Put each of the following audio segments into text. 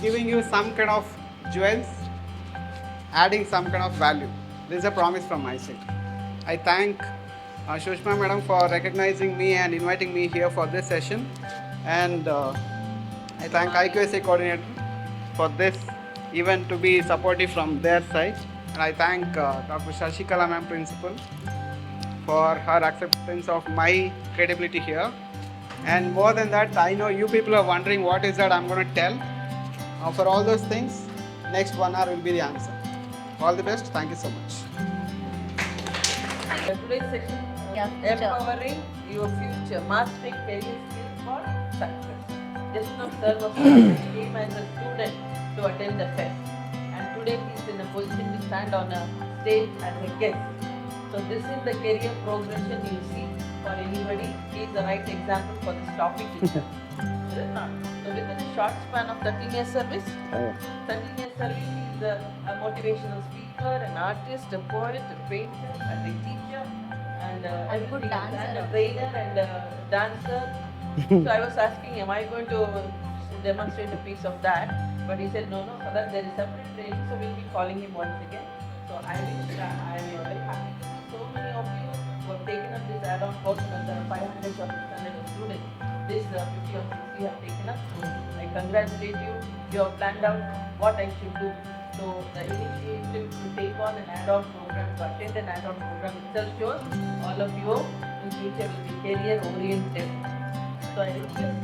giving you some kind of jewels, adding some kind of value. This is a promise from my side. I thank Shushma madam for recognizing me and inviting me here for this session, and I thank IQSA coordinator for this event to be supportive from their side, and I thank Dr. Shashikala ma'am principal for her acceptance of my credibility here. And more than that, I know you people are wondering what is that I'm going to tell. For all those things, next 1 hour will be the answer. All the best. Thank you so much. Today's section, empowering your future, mastering career skills for success. Just now, sir was came as a student to attend the fest, and today he is in a position to stand on a stage as a guest. So this is the career progression you see for anybody. He is the right example for this topic. Is it not? So within a short span of 13 years service, 13 years service, he is a motivational speaker, an artist, a poet, a painter, and a teacher, and a good dancer, and a trainer, and a dancer. So I was asking, am I going to demonstrate a piece of that? But he said, no, for that there is separate training, so we'll be calling him once again. So I wish I am very happy. So many of you who have taken up this add-on course, and there are 500 of students. This 50 or 60 have taken up. So I congratulate you. You have planned out what I should do. So the initiative to take on an add-on program, to attend an add-on program itself shows all of you in future will be career oriented. So I request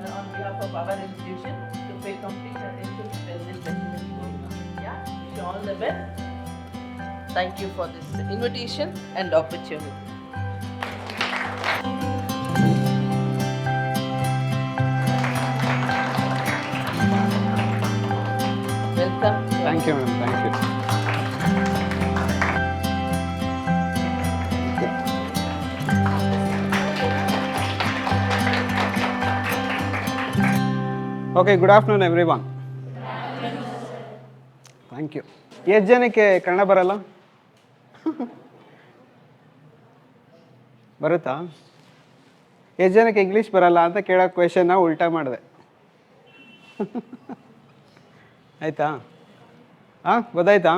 on behalf of our institution to pay complete attention to this session is going on. Yeah, wish you all the best. Thank you for this invitation and opportunity. Welcome. Thank you, ma'am. Thank you. Okay, good afternoon, everyone. Thank you. ಎಷ್ಟು ಜನಕ್ಕೆ ಕನ್ನಡ ಬರಲ್ಲ? ಬರುತ್ತಾ? ಎಷ್ಟು ಜನಕ್ಕೆ English ಬರಲ್ಲ ಅಂತ ಕೇಳೋ ಕ್ವೆಶನ್ನ ಉಲ್ಟಾ ಮಾಡಿದೆ. ಆಯಿತಾ? ಗೊತ್ತಾಯ್ತಾ?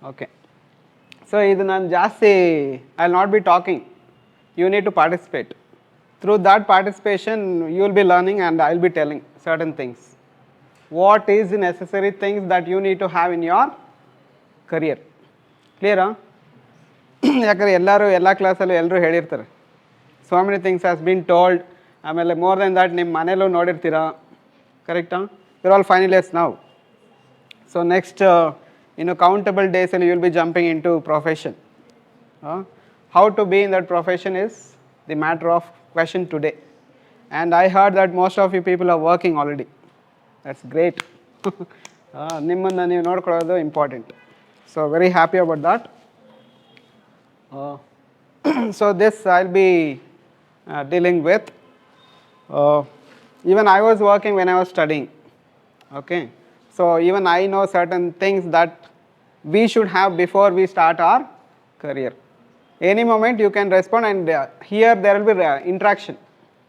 ಓಕೆ. ಸೊ ಇದು ನಾನು ಜಾಸ್ತಿ I will not be talking. You need to participate. Through that participation, you will be learning and I will be telling certain things. What is the necessary things that you need to have in your career? Clear? ಯಾಕಂದರೆ ಎಲ್ಲ ಕ್ಲಾಸಲ್ಲೂ ಎಲ್ಲರೂ ಹೇಳಿರ್ತಾರೆ. So many things has been told. ಆಮೇಲೆ more than that ನಿಮ್ಮ ಮನೇಲೂ ನೋಡಿರ್ತೀರಾ. ಕರೆಕ್ಟಾ? You're all final years now. So next, countable days and you will be jumping into profession. How to be in that profession is the matter of question today, and I heard that most of you people are working already. That's great. ನಿಮ್ಮನ್ನು ನೀವು ನೋಡ್ಕೊಳ್ಳೋದು important. So very happy about that. So this I'll be dealing with. Even I was working when I was studying. Okay, so even I know certain things that we should have before we start our career. Any moment you can respond, and here there will be interaction.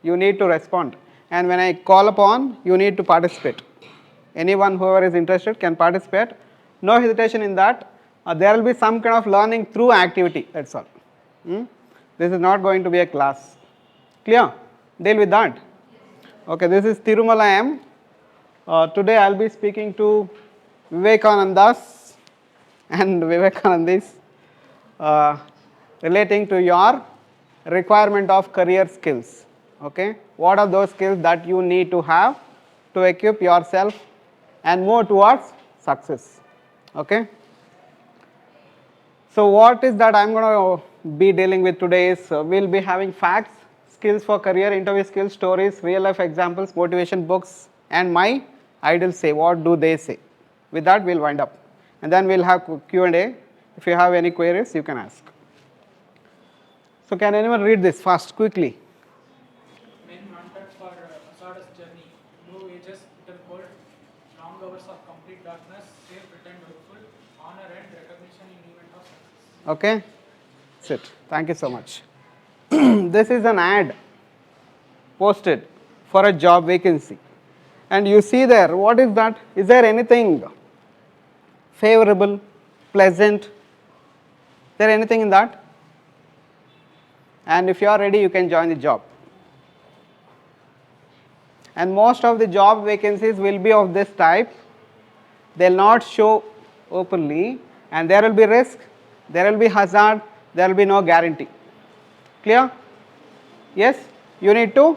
You need to respond, and when I call upon, you need to participate. Anyone whoever is interested can participate. No hesitation in that. There will be some kind of learning through activity, that's all. This is not going to be a class. Clear? Deal with that. Okay, this is Tirumala M. Today I will be speaking to Vivekanandas and Vivekanandis relating to your requirement of career skills. Okay, what are those skills that you need to have to equip yourself and move towards success? Okay, so what is that I'm going to be dealing with today is we'll be having facts, skills for career, interview skills, stories, real life examples, motivation books, and my ideal say, what do they say? With that we'll wind up, and then we'll have Q&A. If you have any queries you can ask. So can anyone read this fast, quickly? Men wanted for hazardous journey, low wages, bitter cold, long hours of complete darkness, safe return hopeful, honor and recognition in event of success. Okay, that's it. Thank you so much. This is an ad posted for a job vacancy. and you see there, what is that? Is there anything favorable, pleasant? Is there anything in that? And if you are ready, you can join the job. And most of the job vacancies will be of this type. They will not show openly, and there will be risk, there will be hazard, there will be no guarantee. Clear? Yes? You need to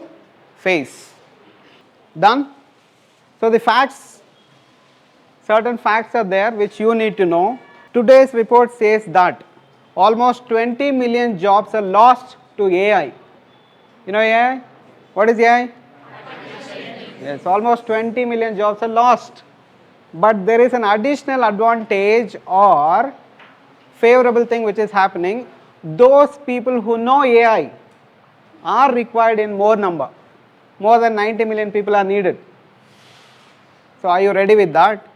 face. Done? So the facts, certain facts are there which you need to know. Today's report says that almost 20 million jobs are lost to AI. You know AI? What is AI? Yes, almost 20 million jobs are lost. But there is an additional advantage or favorable thing which is happening. Those people who know AI are required in more number. More than 90 million people are needed. So are you ready with that?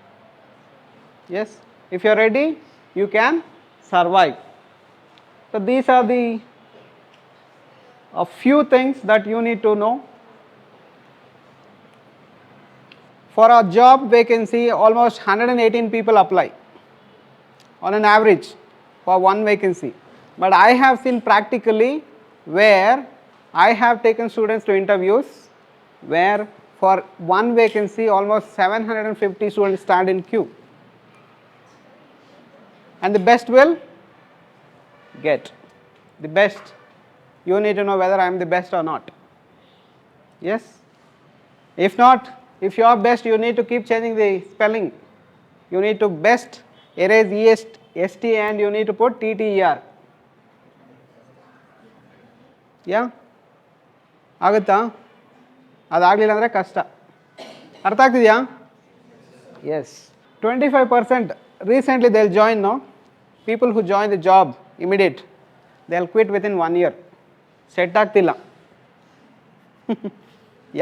Yes. If you are ready, you can survive. So these are the a few things that you need to know. For a job vacancy, almost 118 people apply on an average for one vacancy. But I have seen practically where I have taken students to interviews where for one vacancy almost 750 students stand in queue. And the best will get. The best. You need to know whether I am the best or not. Yes? If not, if you are best, you need to keep changing the spelling. You need to best erase EST and you need to put TTER. Yeah? ಆಗುತ್ತಾ? ಅದಾಗಲಿಲ್ಲ ಅಂದರೆ ಕಷ್ಟ. ಅರ್ಥ ಆಗ್ತಿದೆಯಾ? Yes. 25% recently they'll join, no? People who join the job immediate, they'll quit within 1 year. Set ಆಗ್ತಿಲ್ಲ.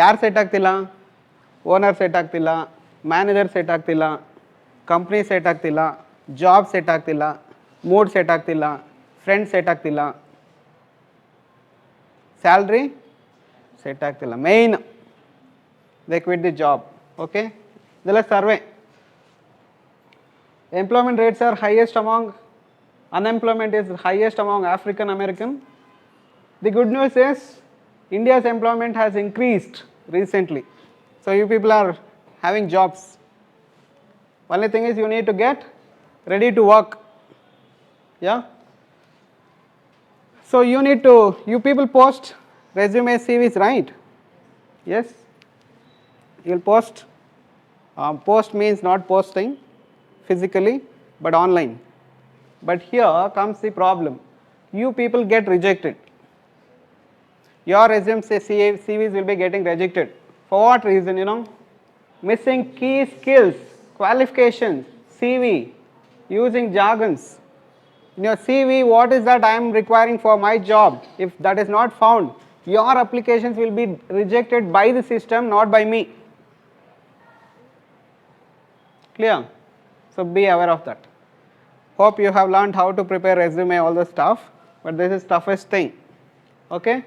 ಯಾರು set ಆಗ್ತಿಲ್ಲ? Owner set ಆಗ್ತಿಲ್ಲ, manager set ಆಗ್ತಿಲ್ಲ, company set ಆಗ್ತಿಲ್ಲ, ಜಾಬ್ ಸೆಟ್ ಆಗ್ತಿಲ್ಲ, ಮೂಡ್ ಸೆಟ್ ಆಗ್ತಿಲ್ಲ, ಫ್ರೆಂಡ್ ಸೆಟ್ ಆಗ್ತಿಲ್ಲ, ಸ್ಯಾಲ್ರಿ ಸೆಟ್ ಆಗ್ತಿಲ್ಲ. Main they quit the job. Okay, ಇದೆಲ್ಲ survey. Employment rates are highest among, unemployment is highest among African American. The good news is India's employment has increased recently. So you people are having jobs. Only thing is you need to get ready to work. Yeah. So you need to, you people post resume CVs, right? Yes. You'll post. Post means not posting physically but online. But here comes the problem. You people get rejected. Your resumes CVs will be getting rejected. For what reason? You know, missing key skills, qualifications, CV, using jargons. In your CV, what is that I am requiring for my job? If that is not found, your applications will be rejected by the system, not by me. Clear? So be aware of that. Hope you have learned how to prepare resume, all the stuff, but this is toughest thing. Okay?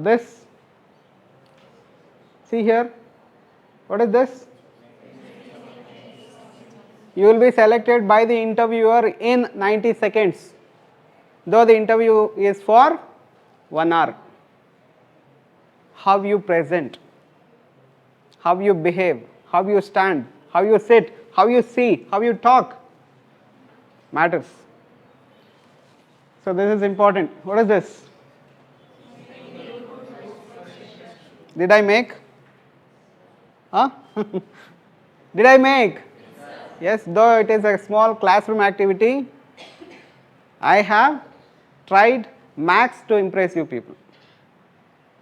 This, see here, what is this? You will be selected by the interviewer in 90 seconds, though the interview is for 1 hour. How you present, how you behave, how you stand, how you sit, how you see, how you talk matters. So this is important. What is this? Did I make? Huh? Did I make? Yes, though it is a small classroom activity, I have tried max to impress you people.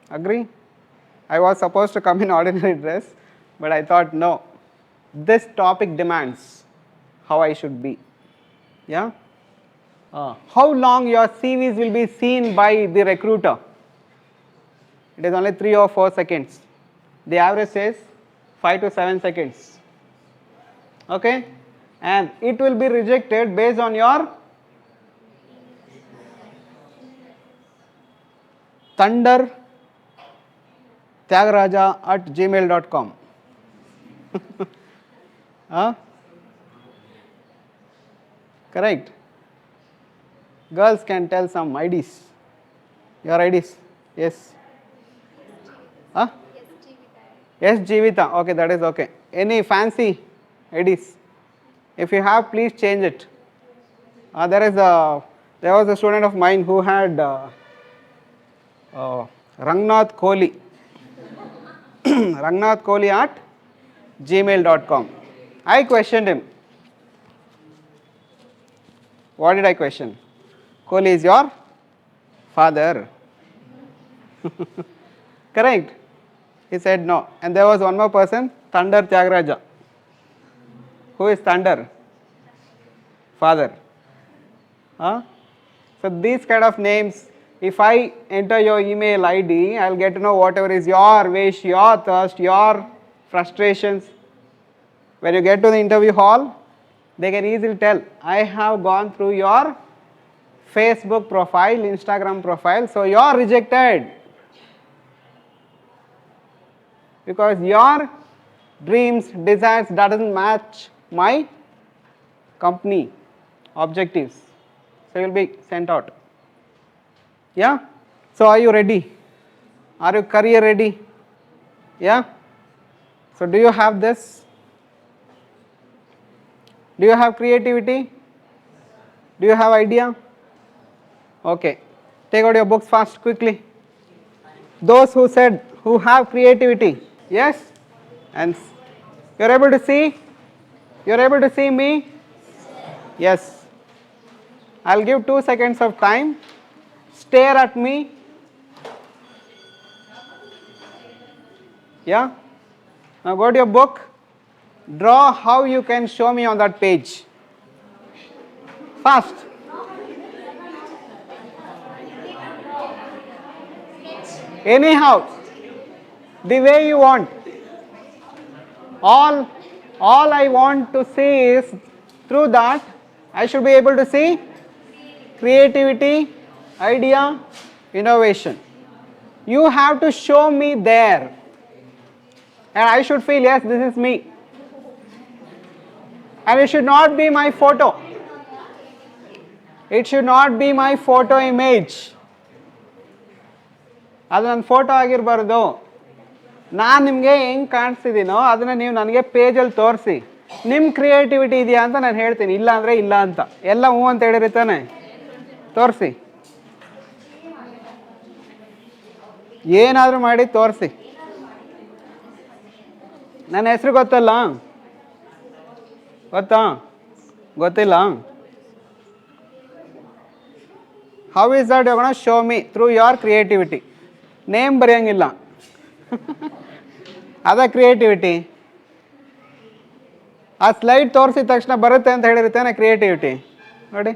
Agree? I was supposed to come in ordinary dress, but I thought no, this topic demands how I should be. Yeah? How long your CVs will be seen by the recruiter? It is only 3 or 4 seconds. The average says 5 to 7 seconds. Okay? And it will be rejected based on your thundertyagaraja@gmail.com. Huh? Correct. Girls can tell some IDs. Your IDs? Yes. Huh? Yes, Jivita. Okay, that is okay. Any fancy IDs? If you have, please change it. There was a student of mine who had Rangnath Kohli. Rangnath Kohli at gmail.com. I questioned him. What did I question? Kohli is your father. Correct? He said no. And there was one more person, Thunder Tyagaraja. Who is Thunder? Father. Huh? So these kind of names, if I enter your email ID, I'll get to know whatever is your wish, your thirst, your frustrations. When you get to the interview hall, they can easily tell, I have gone through your Facebook profile, Instagram profile, so you are rejected. Because your dreams, desires doesn't match my company objectives. So you will be sent out. Yeah? So are you ready? Are you career ready? Yeah? So do you have this? Do you have creativity? Do you have idea? Okay. Take out your books fast, quickly. Those who said, who have creativity. Yes? And you're able to see? You're able to see me? Yes. I'll give 2 seconds of time. Stare at me. Yeah? Now go to your book. Draw how you can show me on that page. Fast. Anyhow, the way you want. All I want to see is through that I should be able to see creativity, idea, innovation. You have to show me there. And I should feel, yes, this is me. And it should not be my photo. It should not be my photo image. ಅದು ನನ್ನ photo ಆಗಿರಬಾರ್ದು. ನಾನು ನಿಮಗೆ ಹೆಂಗೆ ಕಾಣಿಸ್ತಿದ್ದೀನೋ ಅದನ್ನು ನೀವು ನನಗೆ ಪೇಜಲ್ಲಿ ತೋರಿಸಿ. ನಿಮ್ಮ ಕ್ರಿಯೇಟಿವಿಟಿ ಇದೆಯಾ ಅಂತ ನಾನು ಹೇಳ್ತೀನಿ, ಇಲ್ಲ ಅಂದರೆ ಇಲ್ಲ ಅಂತ. ಎಲ್ಲ ಹ್ಞೂ ಅಂತ ಹೇಳಿರಿ ತಾನೆ? ತೋರಿಸಿ, ಏನಾದರೂ ಮಾಡಿ ತೋರಿಸಿ. ನನ್ನ ಹೆಸರು ಗೊತ್ತಲ್ಲ? ಗೊತ್ತಾ? ಗೊತ್ತಿಲ್ಲ? How is that you gonna show me through your creativity? Name ಬರೆಯೋಂಗಿಲ್ಲ. ಅದ ಕ್ರಿಯೇಟಿವಿಟಿ. ಆ ಸ್ಲೈಡ್ ತೋರಿಸಿದ ತಕ್ಷಣ ಬರುತ್ತೆ ಅಂತ ಹೇಳಿರುತ್ತೇನೆ ಕ್ರಿಯೇಟಿವಿಟಿ. ನೋಡಿ,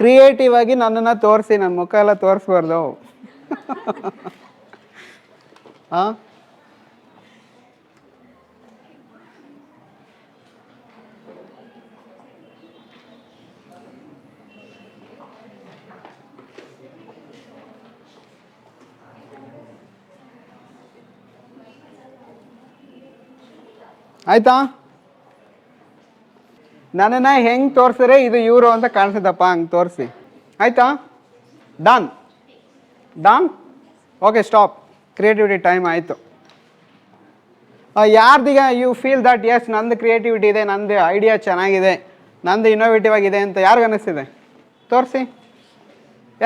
ಕ್ರಿಯೇಟಿವ್ ಆಗಿ ನನ್ನನ್ನು ತೋರಿಸಿ, ನನ್ನ ಮುಖ ಎಲ್ಲ ತೋರಿಸ್ಬಾರ್ದು. ಹಾಂ, ಆಯ್ತಾ? ನನ್ನನ್ನು ಹೆಂಗೆ ತೋರಿಸಿದ್ರೆ ಇದು ಇವರು ಅಂತ ಕಾಣಿಸುತ್ತಪ್ಪ, ಹಂಗೆ ತೋರಿಸಿ. ಆಯಿತಾ? Done. Done. Okay, stop. Creativity time ಆಯಿತು. ಯಾರ್ದೀಗ ಯು ಫೀಲ್ ದಟ್ ಎಸ್ ನಂದು ಕ್ರಿಯೇಟಿವಿಟಿ ಇದೆ, ನಂದು ಐಡಿಯಾ ಚೆನ್ನಾಗಿದೆ, ನಂದು ಇನ್ನೋವೇಟಿವ್ ಆಗಿದೆ ಅಂತ ಯಾರಿಗೂ ಅನ್ನಿಸ್ತಿದೆ? ತೋರಿಸಿ.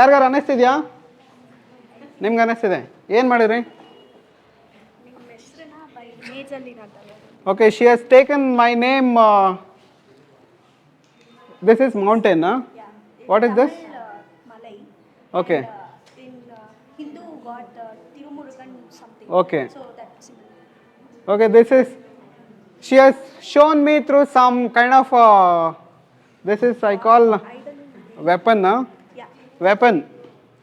ಯಾರಿಗಾರು ಅನ್ನಿಸ್ತಿದ್ಯಾ? ನಿಮ್ಗೆ ಅನ್ನಿಸ್ತಿದೆ? ಏನು ಮಾಡಿದ್ರಿ? Okay, she has taken my name. This is mountain, huh? Yeah. What is this? Malai. Okay. In Hindu god Tirumurugan something. Okay. So that symbol. Okay, this is. She has shown me through some kind of. This is I call Idol. weapon, huh? Yeah. Weapon.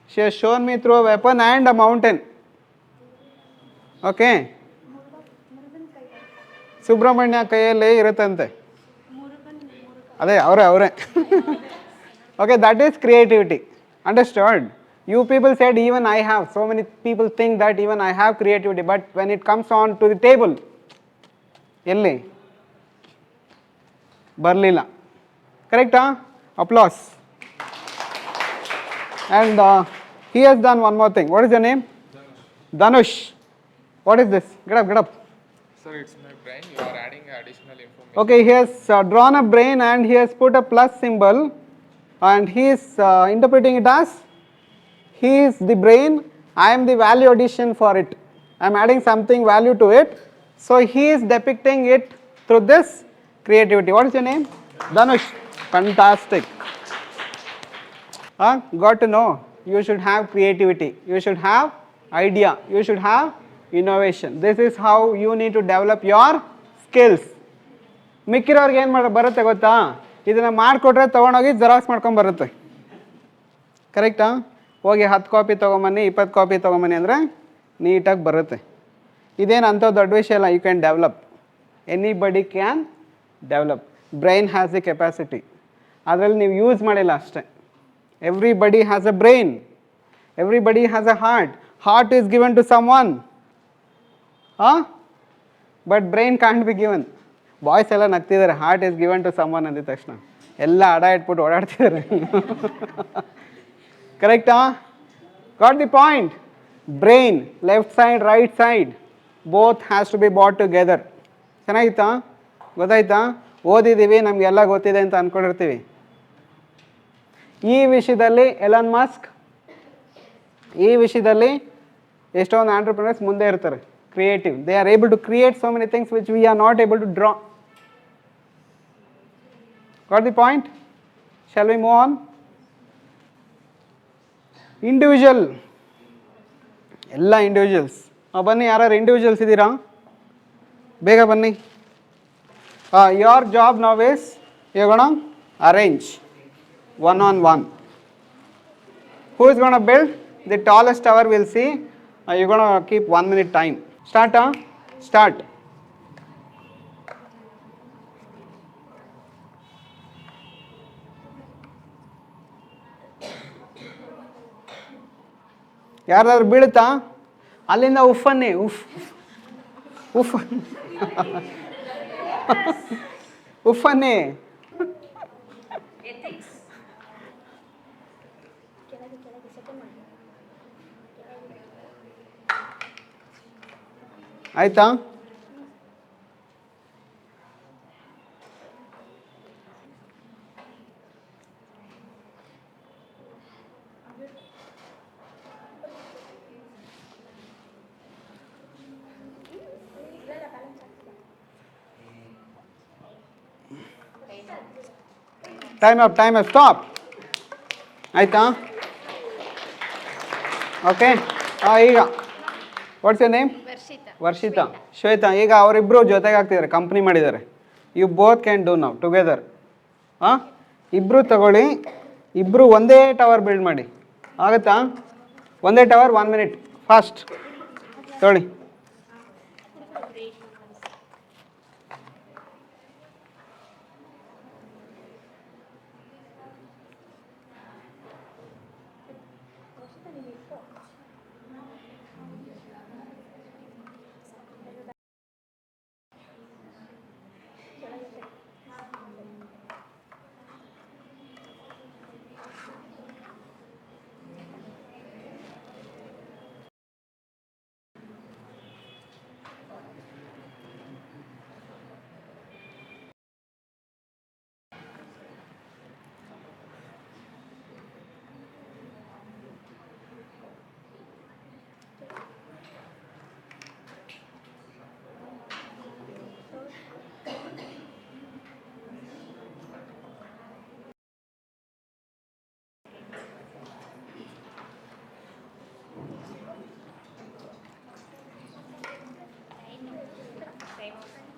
She has shown me through a weapon and a mountain. Okay. Murugan kai. Subrahmanya ಕೈಯಲ್ಲಿ ಇರುತ್ತಂತೆ. Murugan. ಅದೇ ಅವರೇ Okay, that is creativity. Understood? You people said even I have. So many people think that even I have creativity, but when it comes on to the table, ಎಲ್ಲಿ ಬರಲಿಲ್ಲ. ಕರೆಕ್ಟಾ? Applause. And he has done one more thing. What is your name? Dhanush. What is this? Get up, get up. Sir, it's my brain. You are adding additional information. Okay, he has drawn a brain and he has put a plus symbol and he is interpreting it as he is the brain, I am the value addition for it. I am adding something value to it. So he is depicting it through this creativity. What is your name? Dhanush. Fantastic. Got to know. You should have creativity. You should have idea. You should have innovation. This is how you need to develop your skills. ಮಿಕ್ಕಿರೋರ್ಗೆ ಏನು ಬರುತ್ತೆ ಗೊತ್ತಾ, ಇದನ್ನು ಮಾಡಿಕೊಟ್ರೆ ತೊಗೊಂಡೋಗಿ xerox ಮಾಡ್ಕೊಂಡು ಬರುತ್ತೆ. ಕರೆಕ್ಟಾ? ಹೋಗಿ 10 ಕಾಪಿ ತೊಗೊಂಬನ್ನಿ 20 ಕಾಪಿ ತೊಗೊಂಬನ್ನಿ ಅಂದರೆ ನೀಟಾಗಿ ಬರುತ್ತೆ. ಇದೇನು ಅಂಥ ದೊಡ್ಡ ವಿಷಯ ಅಲ್ಲ. You can develop. Anybody can develop. Brain has the capacity. ಅದರಲ್ಲಿ ನೀವು ಯೂಸ್ ಮಾಡಿಲ್ಲ ಅಷ್ಟೇ. Everybody has a brain. Everybody has a heart. Heart is given to someone. But brain can't be given. Boys ಎಲ್ಲ ನಗ್ತಿದ್ದಾರೆ heart is given to someone ಅಂದಿದ ತಕ್ಷಣ. ಎಲ್ಲ ಅಡ ಇಟ್ಬಿಟ್ಟು ಓಡಾಡ್ತಿದ್ದಾರೆ. ಕರೆಕ್ಟಾ? Got the point? Brain left side right side both has to be brought together. ಚೆನ್ನಾಗಿತ್ತಾ? ಗೊತ್ತಾಯ್ತಾ? ಓದಿದ್ದೀವಿ ನಮಗೆಲ್ಲ ಗೊತ್ತಿದೆ ಅಂತ ಅಂದ್ಕೊಂಡಿರ್ತೀವಿ. ಈ ವಿಷಯದಲ್ಲಿ ಎಲನ್ ಮಸ್ಕ್, ಈ ವಿಷಯದಲ್ಲಿ ಎಷ್ಟೊಂದು ಆಂಟ್ರಪ್ರಿನರ್ಸ್ ಮುಂದೆ ಇರ್ತಾರೆ. Creative. They are able to create so many things which we are not able to draw. Got the point? Shall we move on? Individual. ಎಲ್ಲ ಇಂಡಿವಿಜುವಲ್ಸ್ ಬನ್ನಿ. ಯಾರು ಇಂಡಿವಿಜುವಲ್ಸ್ ಇದ್ದೀರಾ? ಬೇಗ ಬನ್ನಿ. Your job now is you gonna arrange one-on-one. Who is going to build the tallest tower? We'll see. You're going to keep 1 minute time. Start. Start. ಯಾರಾದ್ರೂ ಬೀಳುತ್ತಾ? ಅಲ್ಲಿಂದ ಉಫ್ಫನ್ನಿ. ಉಫ್ ಉಫ್ ಉಫ್ಫನ್ನಿ. ಆಯ್ತಾ? Time up. Time up. Stop. ಆಯ್ತಾ? Okay. ಈಗ what's your name? Varshitha. Shwetha. ಈಗ ಅವರಿಬ್ಬರು ಜೊತೆಗೆ ಆಗ್ತಿದ್ದಾರೆ, ಕಂಪ್ನಿ ಮಾಡಿದ್ದಾರೆ. You both can do now together. ಇಬ್ಬರು ತಗೊಳ್ಳಿ, ಇಬ್ಬರು ಒಂದೇ ಟವರ್ ಬಿಲ್ಡ್ ಮಾಡಿ. ಆಗುತ್ತಾ? ಒಂದೇ ಟವರ್ 1 minute. ಫಾಸ್ಟ್ ತೊಗೊಳ್ಳಿ.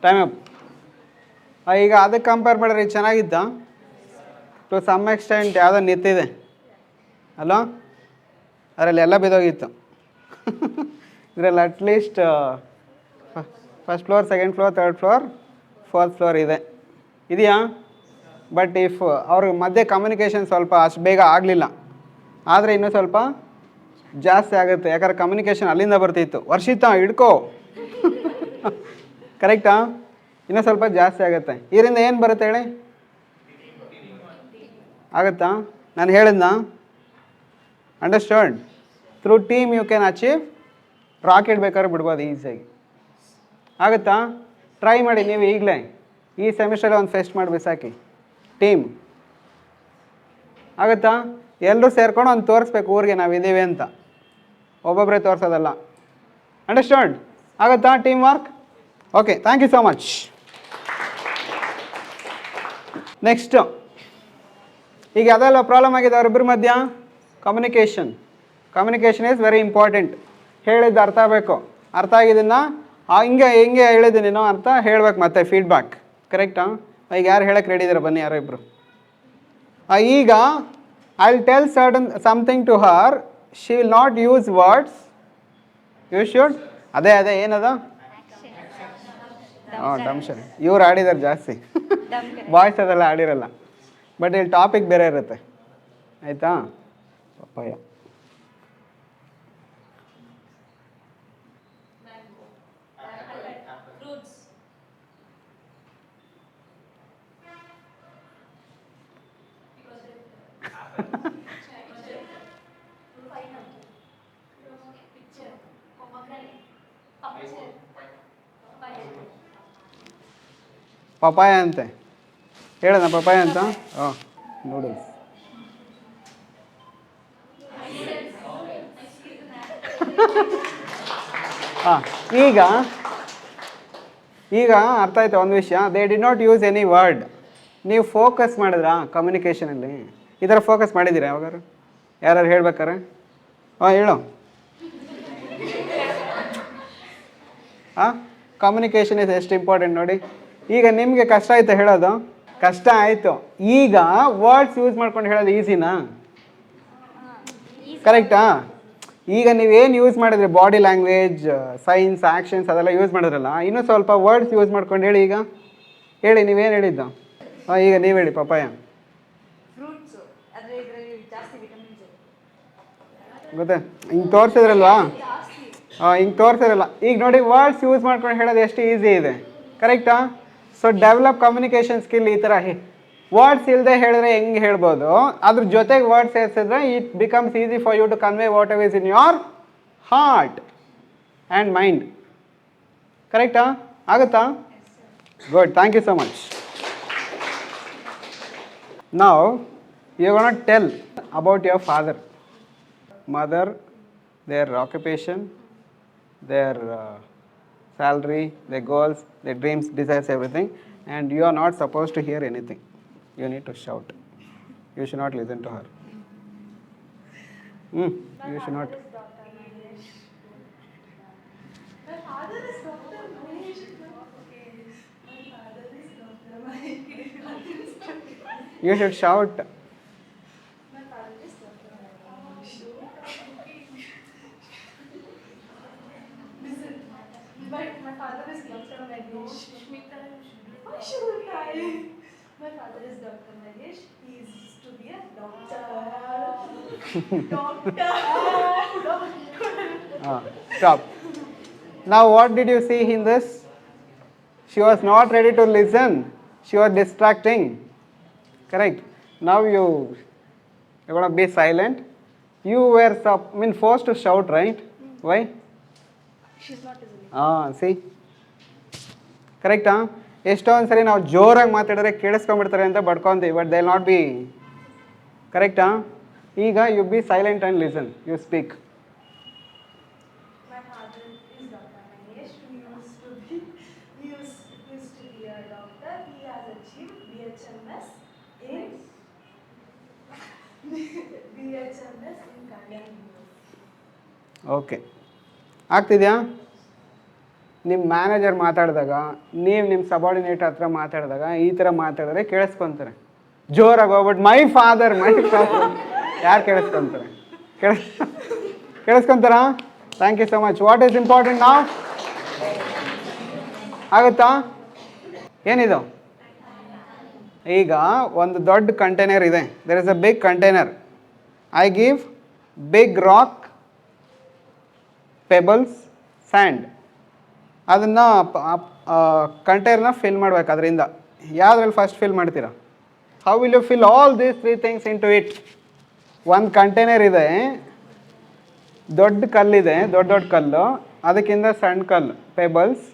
Time up. ಈಗ ಅದಕ್ಕೆ ಕಂಪೇರ್ ಮಾಡಿದ್ರೆ ಇದು ಚೆನ್ನಾಗಿತ್ತಾ? ಟು ಸಮ್ ಎಕ್ಸ್ಟೆಂಟ್ ಯಾವುದೋ ನಿಂತಿದೆ ಅಲ್ವಾ? ಅದರಲ್ಲಿ ಎಲ್ಲ ಬಿದ್ದೋಗಿತ್ತು. ಇದರಲ್ಲಿ at least first floor, second floor, third floor, fourth floor ಇದೆ. ಇದೆಯಾ? ಬಟ್ ಇಫ್ ಅವ್ರ ಮಧ್ಯೆ ಕಮ್ಯುನಿಕೇಷನ್ ಸ್ವಲ್ಪ ಅಷ್ಟು ಬೇಗ ಆಗಲಿಲ್ಲ ಆದರೆ ಇನ್ನೂ ಸ್ವಲ್ಪ ಜಾಸ್ತಿ ಆಗುತ್ತೆ, ಯಾಕಂದ್ರೆ ಕಮ್ಯುನಿಕೇಷನ್ ಅಲ್ಲಿಂದ ಬರ್ತಿತ್ತು. ವರ್ಷಿತಾ ಹಿಡ್ಕೋ ಕರೆಕ್ಟಾ? ಇನ್ನೂ ಸ್ವಲ್ಪ ಜಾಸ್ತಿ ಆಗುತ್ತೆ. ಇದರಿಂದ ಏನು ಬರುತ್ತೆ ಹೇಳಿ? ಆಗುತ್ತಾ? ನಾನು ಹೇಳಿದ್ನಾ? Understand? Through team you can achieve rocket ಬೇಕಾದ್ರೆ ಬಿಡ್ಬೋದು ಈಸಿಯಾಗಿ. ಆಗುತ್ತಾ? ಟ್ರೈ ಮಾಡಿ ನೀವು ಈಗಲೇ ಈ ಸೆಮಿಸ್ಟರಲ್ಲಿ ಒಂದು ಫೆಸ್ಟ್ ಮಾಡಿ ಬಿಸಾಕಿ ಟೀಮ್. ಆಗುತ್ತಾ? ಎಲ್ಲರೂ ಸೇರ್ಕೊಂಡು ಒಂದು ತೋರಿಸ್ಬೇಕು ಊರಿಗೆ ನಾವಿದ್ದೀವಿ ಅಂತ, ಒಬ್ಬೊಬ್ಬರೇ ತೋರಿಸೋದಲ್ಲ. ಅಂಡರ್ಸ್ಟ್ಯಾಂಡ್? ಆಗುತ್ತಾ team work? Okay, thank you so much. Next, ಈಗ ಅದೆಲ್ಲ ಪ್ರಾಬ್ಲಮ್ ಆಗಿದೆ ಅವರಿಬ್ಬರ ಮಧ್ಯ. Communication is very important. ಹೇಳಿದ್ದು ಅರ್ಥ ಆಗಬೇಕು. ಅರ್ಥ ಆಗಿದ್ದನ್ನು ಹಿಂಗೆ ಹೇಳಿದ್ದೀನಿ ನೀನು ಅಂತ ಹೇಳ್ಬೇಕು, ಮತ್ತೆ ಫೀಡ್ಬ್ಯಾಕ್. ಕರೆಕ್ಟಾ? ಈಗ ಯಾರು ಹೇಳಕ್ಕೆ ರೆಡಿ ಇದ್ದಾರೆ ಬನ್ನಿ, ಯಾರೋ ಇಬ್ಬರು. ಈಗ I will tell something to her, she will not use words, you should. ಅದೇ ಏನದ? ಡಮ್ಶನ್. ಇವ್ರು ಆಡಿದಾರೆ ಜಾಸ್ತಿ, ಬಾಯ್ಸ್ ಅದೆಲ್ಲ ಆಡಿರಲ್ಲ. ಬಟ್ ಇಲ್ಲಿ ಟಾಪಿಕ್ ಬೇರೆ ಇರುತ್ತೆ, ಆಯಿತಾ? ಪಪ್ಪಾಯ. ಪಪಾಯ ಅಂತೆ ಹೇಳೋಣ, ಪಪಾಯ ಅಂತ. ನೂಡಲ್ಸ್. ಈಗ ಅರ್ಥ ಆಯ್ತಾ ಒಂದು ವಿಷಯ? They did not use any word. ನೀವು ಫೋಕಸ್ ಮಾಡಿದ್ರಾ ಕಮ್ಯುನಿಕೇಷನಲ್ಲಿ? ಈ ಥರ ಫೋಕಸ್ ಮಾಡಿದ್ದೀರಾ ಯಾವಾಗಾರು? ಯಾರು ಹೇಳ್ಬೇಕಾರೆ? ಹೇಳು. ಕಮ್ಯುನಿಕೇಷನ್ ಇಸ್ ಎಷ್ಟು ಇಂಪಾರ್ಟೆಂಟ್ ನೋಡಿ. ಈಗ ನಿಮಗೆ ಕಷ್ಟ ಆಯ್ತು ಹೇಳೋದು? ಕಷ್ಟ ಆಯಿತು. ಈಗ ವರ್ಡ್ಸ್ ಯೂಸ್ ಮಾಡ್ಕೊಂಡು ಹೇಳೋದು ಈಸಿನಾ? ಕರೆಕ್ಟಾ? ಈಗ ನೀವೇನು ಯೂಸ್ ಮಾಡಿದ್ರಿ, ಬಾಡಿ ಲ್ಯಾಂಗ್ವೇಜ್, ಸೈನ್ಸ್, ಆ್ಯಕ್ಷನ್ಸ್ ಅದೆಲ್ಲ ಯೂಸ್ ಮಾಡಿದ್ರಲ್ಲ, ಇನ್ನೂ ಸ್ವಲ್ಪ ವರ್ಡ್ಸ್ ಯೂಸ್ ಮಾಡ್ಕೊಂಡು ಹೇಳಿ. ಈಗ ಹೇಳಿ, ನೀವೇನು ಹೇಳಿದ್ದು? ಈಗ ನೀವು ಹೇಳಿ. ಪಪಾಯ ಗೊತ್ತೇ? ಹಿಂಗೆ ತೋರಿಸಿದ್ರಲ್ವಾ? ಹಿಂಗೆ ತೋರಿಸಿದ್ರಲ್ಲ. ಈಗ ನೋಡಿ, ವರ್ಡ್ಸ್ ಯೂಸ್ ಮಾಡ್ಕೊಂಡು ಹೇಳೋದು ಎಷ್ಟು ಈಸಿ ಇದೆ. ಕರೆಕ್ಟಾ? So develop communication skill. ಈ ಥರ ವರ್ಡ್ಸ್ ಇಲ್ಲದೆ ಹೇಳಿದ್ರೆ ಹೆಂಗೆ ಹೇಳ್ಬೋದು, ಅದ್ರ ಜೊತೆಗೆ ವರ್ಡ್ಸ್ ಸೇರಿಸಿದ್ರೆ it becomes easy for you to convey whatever is in your heart and mind. ಕರೆಕ್ಟಾ? ಆಗುತ್ತಾ? Good, thank you so much. Now you gonna tell about your father, mother, their occupation, their salary, their goals, their dreams, desires, everything, and you are not supposed to hear anything. You need to shout. You should not listen to her. You should not. My father is Dr. Mahesh. Okay. My father is Dr. Mahesh. You should shout. My father is Dr. Mahesh. Listen. But my father is Dr. Mahesh. Why should I? My father is Dr. Mahesh. He is to be a doctor. Doctor. Stop. Now what did you see in this? She was not ready to listen. She was distracting. Correct? Now you're going to be silent. You were forced to shout, right? Why? She's not listening. See? ಕರೆಕ್ಟಾ? ಎಷ್ಟೊಂದು ಸರಿ ನಾವು ಜೋರಾಗಿ ಮಾತಾಡಿದ್ರೆ ಕೇಳಿಸ್ಕೊಂಡ್ಬಿಡ್ತಾರೆ ಅಂತ ಬಡ್ಕೊಂತೀವಿ, but they will not be. ಕರೆಕ್ಟಾ? ಈಗ you be silent and listen, you speak. My father is Dr. Mahesh. He used to be a doctor. He has achieved BHMS in Kandyan. Okay, ಆಗ್ತಿದೆಯಾ? ನಿಮ್ಮ ಮ್ಯಾನೇಜರ್ ಮಾತಾಡಿದಾಗ, ನೀವು ನಿಮ್ಮ subordinate ಹತ್ರ ಮಾತಾಡಿದಾಗ ಈ ಥರ ಮಾತಾಡಿದ್ರೆ ಕೇಳಿಸ್ಕೊತಾರೆ. ಜೋರಾಗಿ ಹೋಗ್ಬಿಟ್ಟು ಮೈ ಫಾದರ್ ಯಾರು ಕೇಳಿಸ್ಕೊತಾರೆ? ಕೇಳಿಸ್ಕೊತಾರಾ? Thank you so much. What is important ನಾವು? ಆಗುತ್ತಾ? ಏನಿದು? ಈಗ ಒಂದು ದೊಡ್ಡ ಕಂಟೈನರ್ ಇದೆ. There is a big container. I give big rock, pebbles, sand. ಅದನ್ನು ಕಂಟೈನರ್ನ ಫಿಲ್ ಮಾಡ್ಬೇಕು. ಅದರಿಂದ ಯಾವುದ್ರಲ್ಲಿ ಫಸ್ಟ್ ಫಿಲ್ ಮಾಡ್ತೀರಾ? How will you fill all these 3 things into it? ಒಂದು ಕಂಟೈನರ್ ಇದೆ, ದೊಡ್ಡ ಕಲ್ಲಿದೆ, ದೊಡ್ಡ ದೊಡ್ಡ ಕಲ್ಲು, ಅದಕ್ಕಿಂತ ಸಣ್ಣ ಕಲ್ಲು ಪೆಬಲ್ಸ್,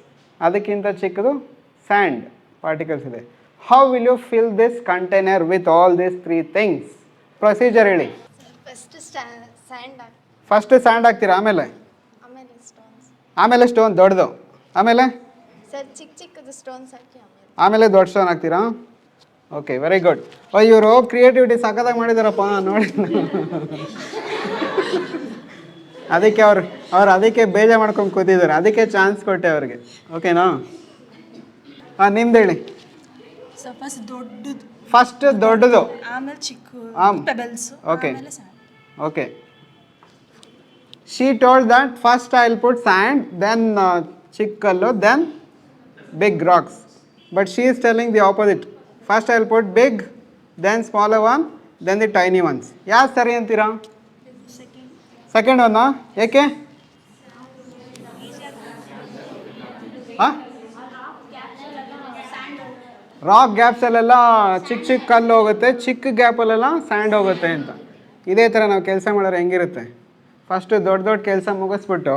ಅದಕ್ಕಿಂತ ಚಿಕ್ಕದು ಸ್ಯಾಂಡ್ ಪಾರ್ಟಿಕಲ್ಸ್ ಇದೆ. How will you fill this container with all these 3 things? Procedure ಹೇಳಿ. ಫಸ್ಟ್ ಸ್ಯಾಂಡ್ ಫಸ್ಟ್ ಸ್ಯಾಂಡ್ ಹಾಕ್ತೀರಾ, ಆಮೇಲೆ ಆಮೇಲೆ ಸ್ಟೋನ್ಸ್. ಆಮೇಲೆ ಸ್ಟೋನ್ ದೊಡ್ಡದು, ಆಮೇಲೆ ಸರ್ ಚಿಕ್ಕ ಚಿಕ್ಕದು ಸ್ಟೋನ್ಸ್ ಹಾಕಿ ಆಮೇಲೆ ದೊಡ್ಡ ಸ್ಟೋನ್ ಹಾಕ್ತೀರಾ? Okay, very good. ಇವರು ಕ್ರಿಯೇಟಿವಿಟಿ ಸಖತ್ತಾಗಿ ಮಾಡಿದಾರಪ್ಪ ನೋಡಿ. ಅದಕ್ಕೆ ಅವ್ರು ಅದಕ್ಕೆ ಬೇಜಾರು ಮಾಡ್ಕೊಂಡು ಕೂತಿದ್ದಾರೆ, ಅದಕ್ಕೆ ಚಾನ್ಸ್ ಕೊಟ್ಟೆ ಅವ್ರಿಗೆ. ಓಕೆನಾ? ನಿಮ್ದು ಹೇಳಿ. ಸೊ ಫಸ್ಟ್ ದೊಡ್ಡದು, ಫಸ್ಟ್ ದೊಡ್ಡದು, ಆಮೇಲೆ ಚಿಕ್ಕ ಪೆಬಲ್ಸ್, ಓಕೆ ಆಮೇಲೆ sand. Okay. She told that first I will put sand, then ಚಿಕ್ಕಲ್ಲು, then big rocks. But she is telling the opposite. First I will put big, then smaller one, then the tiny ones. ಯಾವ್ದು ಸರಿ ಅಂತೀರಾ? Second ಒನ್ನ. ಏಕೆ? ಹಾಂ, rock ಗ್ಯಾಪ್ಸಲ್ಲೆಲ್ಲ ಚಿಕ್ಕ ಚಿಕ್ಕ ಕಲ್ಲು ಹೋಗುತ್ತೆ, ಚಿಕ್ಕ ಗ್ಯಾಪಲ್ಲೆಲ್ಲ ಸ್ಯಾಂಡ್ ಹೋಗುತ್ತೆ ಅಂತ. ಇದೇ ಥರ ನಾವು ಕೆಲಸ ಮಾಡೋರು ಹೆಂಗಿರುತ್ತೆ? ಫಸ್ಟು ದೊಡ್ಡ ದೊಡ್ಡ ಕೆಲಸ ಮುಗಿಸ್ಬಿಟ್ಟು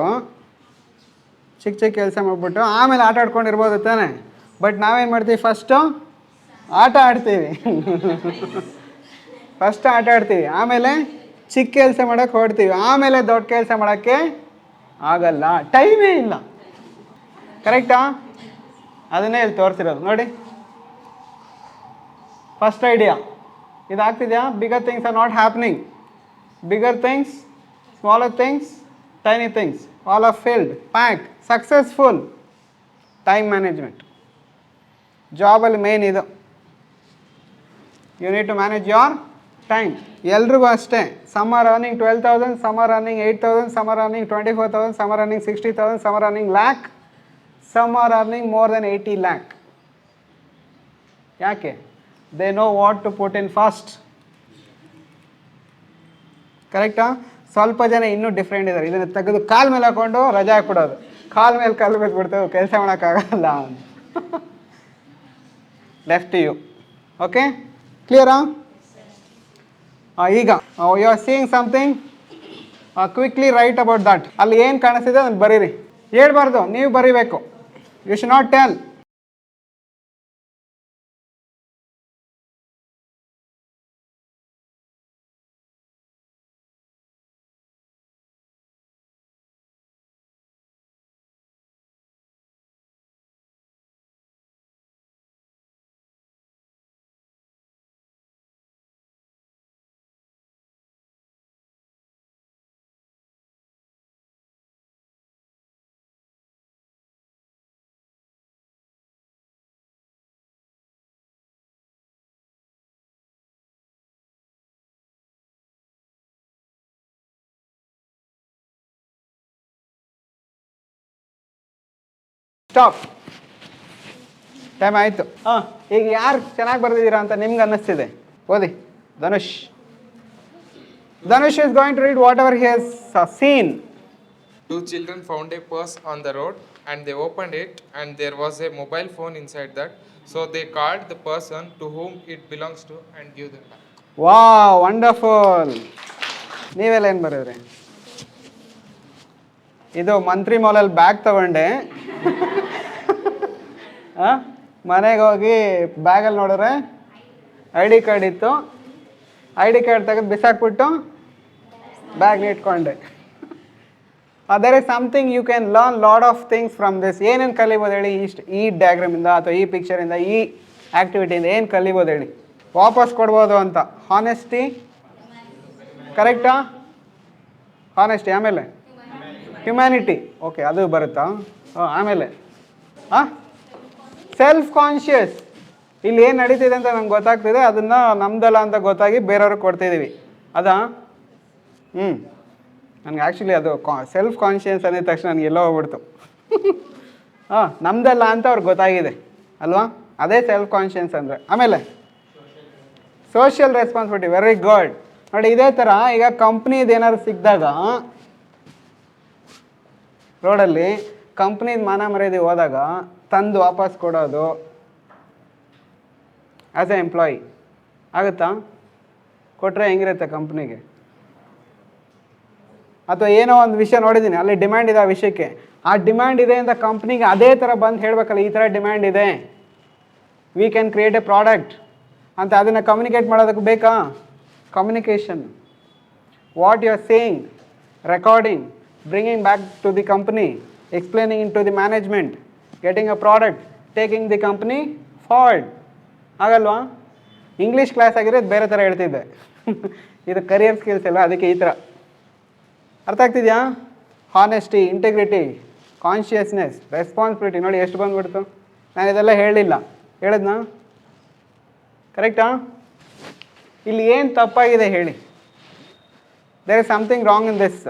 ಚಿಕ್ಕ ಚಿಕ್ಕ ಕೆಲಸ ಮಾಡಿಬಿಟ್ಟು ಆಮೇಲೆ ಆಟ ಆಡ್ಕೊಂಡಿರ್ಬೋದು ತಾನೆ. ಬಟ್ ನಾವೇನು ಮಾಡ್ತೀವಿ? ಫಸ್ಟು ಆಟ ಆಡ್ತೀವಿ. ಫಸ್ಟ್ ಆಟ ಆಡ್ತೀವಿ, ಆಮೇಲೆ ಚಿಕ್ಕ ಕೆಲಸ ಮಾಡೋಕ್ಕೆ ಹೊಡ್ತೀವಿ, ಆಮೇಲೆ ದೊಡ್ಡ ಕೆಲಸ ಮಾಡೋಕ್ಕೆ ಆಗಲ್ಲ, ಟೈಮೇ ಇಲ್ಲ. ಕರೆಕ್ಟಾ? ಅದನ್ನೇ ಇಲ್ಲಿ ತೋರಿಸಿರೋದು ನೋಡಿ. ಫಸ್ಟ್ ಐಡಿಯಾ ಇದಾಗ್ತಿದೆಯಾ? Bigger things are not happening. Bigger things, smaller things, tiny things, all are filled, packed, successful. Time management ಜಾಬಲ್ಲಿ ಮೇನ್ ಇದು. You need to manage your time. ಎಲ್ರಿಗೂ ಅಷ್ಟೇ. Some are earning 12,000, some are earning 8,000, some are earning 24,000, some are earning 60,000, some are earning lakh, some are earning more than 80 lakh. ಯಾಕೆ? They know what to put in first. ಕರೆಕ್ಟಾ? ಸ್ವಲ್ಪ ಜನ ಇನ್ನೂ different ಇದ್ದಾರೆ. ಇದನ್ನು ತೆಗೆದು ಕಾಲ ಮೇಲೆ ಹಾಕ್ಕೊಂಡು ರಜೆ ಹಾಕ್ಬಿಡೋದು. ಕಾಲ ಮೇಲೆ ಕಾಲು ಬಿಟ್ಬಿಡ್ತೇವೆ, ಕೆಲಸ ಮಾಡೋಕ್ಕಾಗಲ್ಲ. Left you. ಓಕೆ, ಕ್ಲಿಯರಾ? ಈಗ you are seeing something, quickly write about that. ಅಲ್ಲಿ ಏನು ಕಾಣಿಸ್ತಿದೆ ಅದನ್ನು ಬರೀರಿ. ಹೇಳ್ಬಾರ್ದು, ನೀವು ಬರೀಬೇಕು. You should not tell. Stop. Time ಆಯಿತು. ಈಗ ಯಾರು ಚೆನ್ನಾಗಿ ಬರೆದಿದ್ದೀರಾ ಅಂತ ನಿಮ್ಗೆ ಅನ್ನಿಸ್ತಿದೆ? ಓದಿ. Dhanush. Dhanush is going to read whatever he has seen. 2 children found a purse on the road and they opened it and there was a mobile phone inside that. So they called the person to whom it belongs to and give them back. Wow, wonderful. ನೀವೆಲ್ಲ ಏನು ಬರೆದ್ರಿ? ಇದು ಮಂತ್ರಿ ಮಾಲಲ್ಲಿ bag ತಗೊಂಡೆ, ಮನೆಗೆ ಹೋಗಿ ಬ್ಯಾಗಲ್ಲಿ ನೋಡಿದ್ರೆ ID card ಇತ್ತು, ID card ತೆಗೆದು ಬಿಸಾಕ್ಬಿಟ್ಟು ಬ್ಯಾಗ್ನ ಇಟ್ಕೊಂಡೆ. There is something you can learn lot of things from this. ಏನೇನು ಕಲಿಬೋದು ಹೇಳಿ? ಈ ಡಯಾಗ್ರಾಮಿಂದ ಅಥವಾ ಈ ಪಿಕ್ಚರಿಂದ, ಈ ಆ್ಯಕ್ಟಿವಿಟಿಯಿಂದ ಏನು ಕಲಿಬೋದು ಹೇಳಿ? ವಾಪಸ್ ಕೊಡ್ಬೋದು ಅಂತ. ಹಾನೆಸ್ಟಿ, ಕರೆಕ್ಟಾ? ಹಾನೆಸ್ಟಿ, ಆಮೇಲೆ ಹ್ಯುಮ್ಯಾನಿಟಿ, ಓಕೆ, ಅದು ಬರುತ್ತಾ? ಆಮೇಲೆ ಸೆಲ್ಫ್ ಕಾನ್ಷಿಯಸ್. ಇಲ್ಲಿ ಏನು ನಡೀತಿದೆ ಅಂತ ನಂಗೆ ಗೊತ್ತಾಗ್ತಿದೆ, ಅದನ್ನು ನಮ್ದಲ್ಲ ಅಂತ ಗೊತ್ತಾಗಿ ಬೇರೆಯವ್ರಿಗೆ ಕೊಡ್ತಿದ್ದೀವಿ. ಅದಾ? ನನಗೆ ಆ್ಯಕ್ಚುಲಿ ಅದು ಸೆಲ್ಫ್ ಕಾನ್ಷಿಯಸ್ ಅಂದಿದ ತಕ್ಷಣ ನನಗೆ ಎಲ್ಲೋ ಹೋಗ್ಬಿಡ್ತು. ನಮ್ದಲ್ಲ ಅಂತ ಅವ್ರಿಗೆ ಗೊತ್ತಾಗಿದೆ ಅಲ್ವಾ? ಅದೇ ಸೆಲ್ಫ್ ಕಾನ್ಷಿಯನ್ಸ್ ಅಂದರೆ. ಆಮೇಲೆ ಸೋಷಿಯಲ್ ರೆಸ್ಪಾನ್ಸಿಬಿಲಿಟಿ, ವೆರಿ ಗುಡ್. ನೋಡಿ ಇದೇ ಥರ ಈಗ ಕಂಪ್ನಿದು ಏನಾದ್ರು ಸಿಕ್ಕಿದಾಗ, ರೋಡಲ್ಲಿ ಕಂಪ್ನಿದು ಮಾನ ಮರ್ಯಾದೆ ಹೋದಾಗ ತಂದು ವಾಪಸ್ ಕೊಡೋದು ಆ್ಯಸ್ ಎ ಎಂಪ್ಲಾಯಿ ಆಗುತ್ತಾ? ಕೊಟ್ಟರೆ ಹೆಂಗಿರುತ್ತೆ ಕಂಪ್ನಿಗೆ? ಅಥವಾ ಏನೋ ಒಂದು ವಿಷಯ ನೋಡಿದ್ದೀನಿ, ಅಲ್ಲಿ ಡಿಮ್ಯಾಂಡ್ ಇದೆ ಆ ವಿಷಯಕ್ಕೆ, ಆ ಡಿಮ್ಯಾಂಡ್ ಇದೆ ಅಂತ ಕಂಪ್ನಿಗೆ ಅದೇ ಥರ ಬಂದು ಹೇಳಬೇಕಲ್ಲ, ಈ ಥರ ಡಿಮ್ಯಾಂಡ್ ಇದೆ, we can create a product ಅಂತ. ಅದನ್ನು ಕಮ್ಯುನಿಕೇಟ್ ಮಾಡೋದಕ್ಕೆ ಬೇಕಾ? Communication, what you are saying, recording, bringing back to the company, explaining in to the management, getting a product, taking the company forward. ಆಗಲ್ವಾ? ಇಂಗ್ಲೀಷ್ ಕ್ಲಾಸ್ ಆಗಿದ್ರೆ ಬೇರೆ ಥರ ಹೇಳ್ತಿದ್ದೆ. ಇದು ಕರಿಯರ್ ಸ್ಕಿಲ್ಸ್ ಎಲ್ಲ, ಅದಕ್ಕೆ ಈ ಥರ. ಅರ್ಥ ಆಗ್ತಿದೆಯಾ? Honesty, integrity, consciousness, responsibility. ನೋಡಿ ಎಷ್ಟು ಬಂದ್ಬಿಡ್ತು. ನಾನು ಇದೆಲ್ಲ ಹೇಳಿಲ್ಲ, ಹೇಳಿದ್ನಾ? ಕರೆಕ್ಟಾ? ಇಲ್ಲಿ ಏನು ತಪ್ಪಾಗಿದೆ ಹೇಳಿ? There is something wrong in this.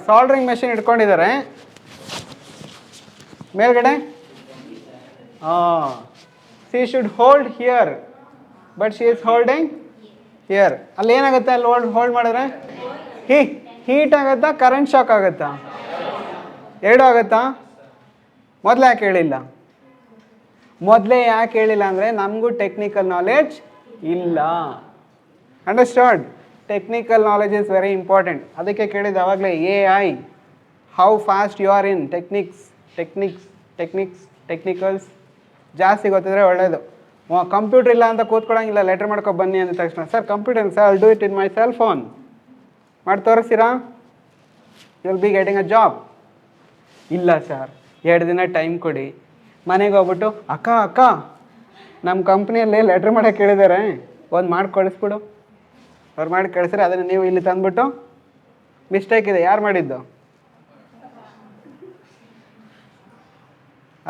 Soldering machine ಇಟ್ಕೊಂಡಿದ್ದಾರೆ ಮೇಲ್ಗಡೆ. She should hold here, but she is holding here. ಅಲ್ಲಿ ಏನಾಗುತ್ತೆ? ಅಲ್ಲಿ ಹೋಲ್ಡ್ ಮಾಡಿದ್ರೆ ಹೀಟ್ ಆಗುತ್ತಾ, ಕರೆಂಟ್ ಶಾಕ್ ಆಗುತ್ತಾ? ಎರಡೂ ಆಗುತ್ತಾ? ಮೊದಲೇ ಯಾಕೆ ಹೇಳಿಲ್ಲ? ಮೊದಲೇ ಯಾಕೆ ಹೇಳಿಲ್ಲ ಅಂದರೆ ನಮಗೂ ಟೆಕ್ನಿಕಲ್ ನಾಲೆಡ್ಜ್ ಇಲ್ಲ. Understand? Technical knowledge is very important. ಅದಕ್ಕೆ ಕೇಳಿದ್ದು ಆವಾಗಲೇ AI, how fast you are in technicals ಜಾಸ್ತಿ ಗೊತ್ತಿದ್ರೆ ಒಳ್ಳೆಯದು. ಕಂಪ್ಯೂಟರ್ ಇಲ್ಲ ಅಂತ ಕೂತ್ಕೊಳ್ಳೋಂಗಿಲ್ಲ, ಲೆಟ್ರ್ ಮಾಡ್ಕೊ ಬನ್ನಿ ಅಂದ ತಕ್ಷಣ sir computer, sir I'll do it in my cell phone ಮಾಡಿ ತೋರಿಸ್ತೀರಾ, you will be getting a job. ಇಲ್ಲ ಸರ್ 2 ದಿನ ಟೈಮ್ ಕೊಡಿ. ಮನೆಗೆ ಹೋಗ್ಬಿಟ್ಟು ಅಕ್ಕ ನಮ್ಮ ಕಂಪ್ನಿಯಲ್ಲಿ ಲೆಟ್ರ್ ಮಾಡೋಕ್ಕೆ ಕೇಳಿದ್ದಾರೆ, ಒಂದು ಮಾಡಿ ಕಳಿಸ್ಬಿಡು. ಅವ್ರು ಮಾಡಿ ಕಳಿಸ್ರೆ ಅದನ್ನು ನೀವು ಇಲ್ಲಿ ತಂದುಬಿಟ್ಟು ಮಿಸ್ಟೇಕ್ ಇದೆ, ಯಾರು ಮಾಡಿದ್ದು?